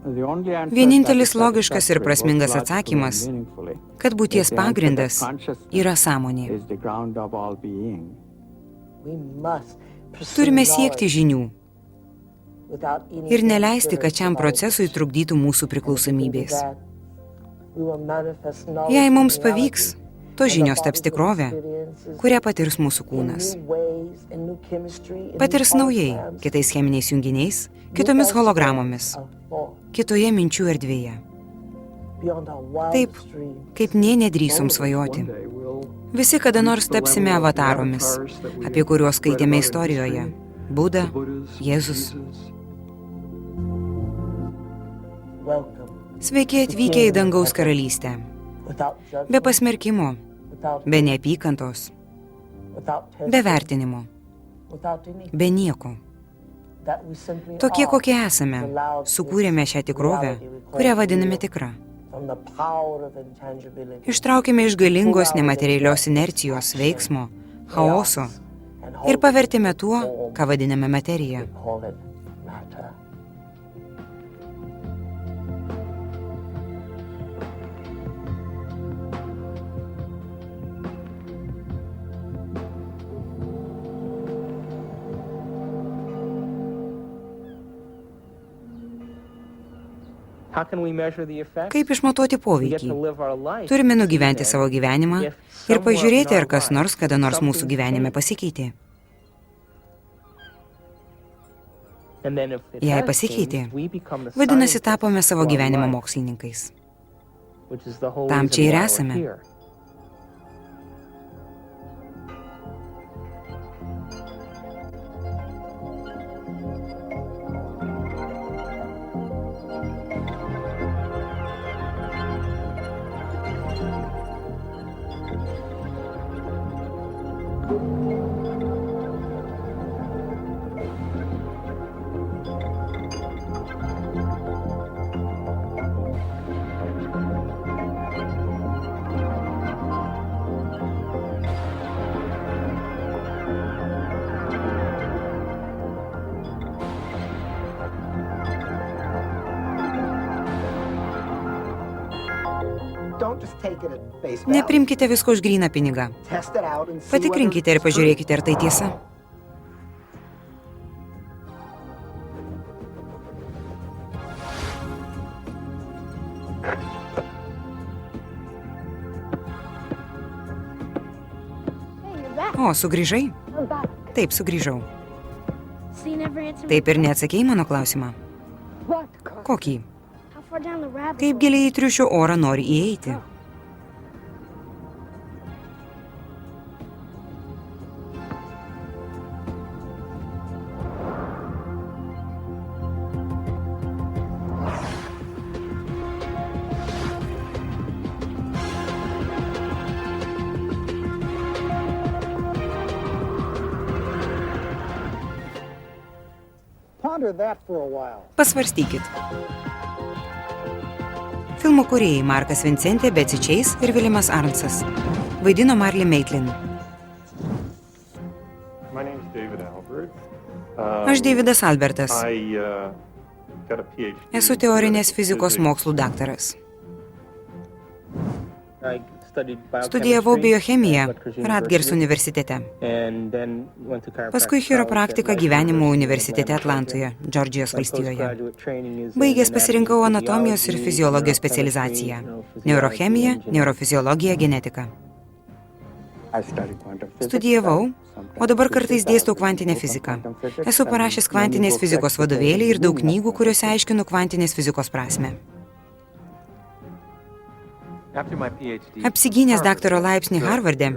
Vienintelis logiškas ir prasmingas atsakymas, kad būties pagrindas yra sąmonė. Turime siekti žinių ir neleisti, kad šiam procesui trukdytų mūsų priklausomybės. Jei mums pavyks, tos žinios taps tikrove, kurią patirs mūsų kūnas. Patirs naujai, kitais cheminiais junginiais, kitomis hologramomis, kitoje minčių erdvėje. Taip, kaip nė nedrįsom svajoti. Visi kada nors tapsime avataromis, apie kuriuos skaitėme istorijoje. Buda, Jėzus. Sveiki atvykę į dangaus karalystę. Be pasmerkimo, be neapykantos, be vertinimo, be nieko. Tokie, kokie esame, sukūrėme šią tikrovę, kurią vadiname tikra. Ištraukėme iš galingos nematerialios inercijos, veiksmo, chaoso ir pavertėme tuo, ką vadiname materija. Kaip išmatuoti poveikį? Turime nugyventi savo gyvenimą ir pažiūrėti, ar kas nors kada nors mūsų gyvenime pasikeitė. Jei pasikeitė, vadinasi, tapome savo gyvenimo mokslininkais. Tam čia ir esame. Neprimkite visko už gryną pinigą. Patikrinkite ir pažiūrėkite, ar tai tiesa. O, sugrįžai? Taip, sugrįžau. Taip ir neatsakei mano klausimą. Kokį? Kaip giliai į triušio orą nori įeiti? Pasvarstykit. Filmo kūrėjai Markas Vincentė, Betsy Chase ir Williamas Arnsas. Vaidino Marlee Matlin. Aš Davidas Albertas. Esu teorinės fizikos mokslų daktaras. Studijavau biochemiją Rutgers universitete. Paskui chiropraktiką gyvenimo universitete Atlantoje, Džordžijos valstijoje. Baigęs pasirinkau anatomijos ir fiziologijos specializaciją. Neurochemija, neurofiziologija, genetika. Studijavau, o dabar kartais dėstau kvantinę fiziką. Esu parašęs kvantinės fizikos vadovėlį ir daug knygų, kuriuose aiškinu kvantinės fizikos prasmę. Apsigynęs daktaro laipsnį Harvarde,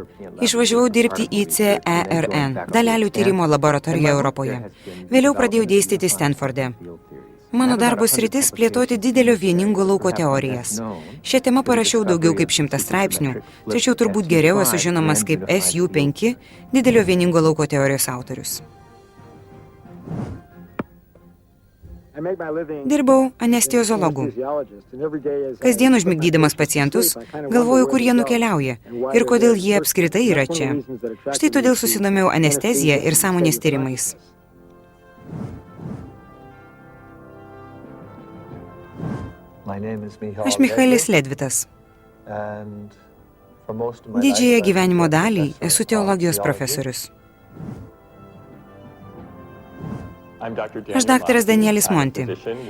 išvažiavau dirbti į CERN, dalelių tyrimo laboratoriją Europoje. Vėliau pradėjau dėstyti Stanforde. Mano darbo sritis plėtoti didelio vieningo lauko teorijas. Šią temą parašiau daugiau kaip 100 straipsnių, tačiau turbūt geriau esu žinomas kaip SU5, didelio vieningo lauko teorijos autorius. Dirbau anesteziologu. Kasdien užmigdydamas pacientus, galvoju, kur jie nukeliauja ir kodėl jie apskritai yra čia. Štai todėl susidomėjau anesteziją ir sąmonės tyrimais. Aš Michaelis Ledvitas. Didžiąją gyvenimo dalį esu teologijos profesorius. Aš daktaras Danielis Monti.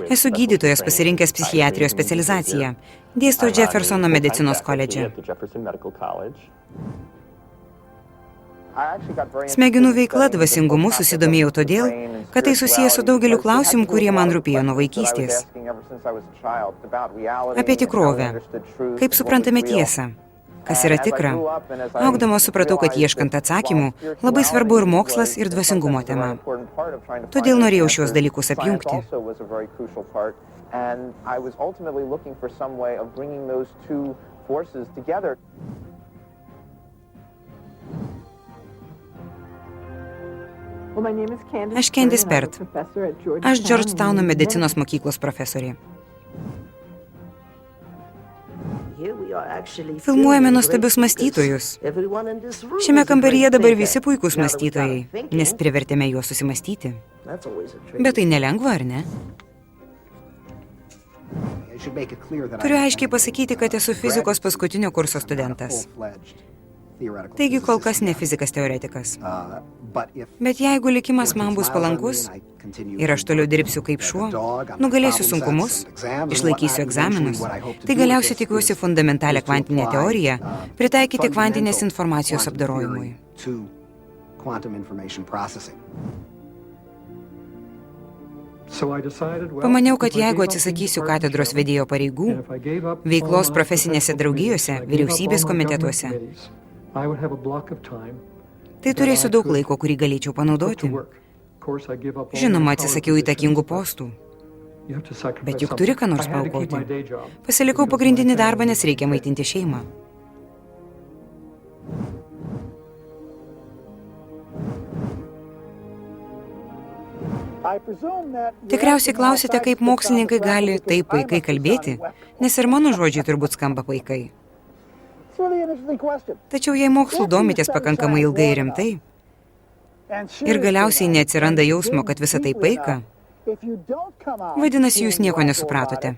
Esu gydytojas pasirinkęs psichiatrijos specializaciją. Dėstau Jeffersono medicinos koledže. Smegenų veikla dvasingumu susidomėjau todėl, kad tai susijęs su daugeliu klausimų, kurie man rūpėjo nuo vaikystės. Apie tikrovę. Kaip suprantame tiesą. Kas yra tikra. Augdama supratau, kad ieškant atsakymų, labai svarbu ir mokslas, ir dvasingumo tema. Todėl norėjau šios dalykus apjungti. Aš Candice Pert. Aš Georgetowno medicinos mokyklos profesorė. Filmuojame nuostabius mąstytojus. Šiame kambaryje dabar visi puikūs mąstytojai, nes privertėme juos susimąstyti. Bet tai nelengva, ar ne? Turiu aiškiai pasakyti, kad esu fizikos paskutinio kurso studentas. Taigi kol kas ne fizikas teoretikas. Bet jeigu likimas man bus palankus ir aš toliau dirbsiu kaip šuo, nugalėsiu sunkumus, išlaikysiu egzaminus, tai galiausiai tikiuosi fundamentalią kvantinę teoriją pritaikyti kvantinės informacijos apdorojimui. Pamaniau, kad jeigu atsisakysiu katedros vedėjo pareigų, veiklos profesinėse draugijose, vyriausybės komitetuose, tai turėsiu daug laiko, kurį galėčiau panaudoti. Žinoma, atsisakiau įtakingų postų. Bet juk turi ką nors paaukoti. Pasilikau pagrindinį darbą, nes reikia maitinti šeimą. Tikriausiai klausite, kaip mokslininkai gali taip paikai kalbėti, nes ir mano žodžiai turbūt skamba paikai. Tačiau jei mokslu domitės pakankamai ilgai ir rimtai, ir galiausiai neatsiranda jausmo, kad visa tai paika, vadinasi, jūs nieko nesupratote.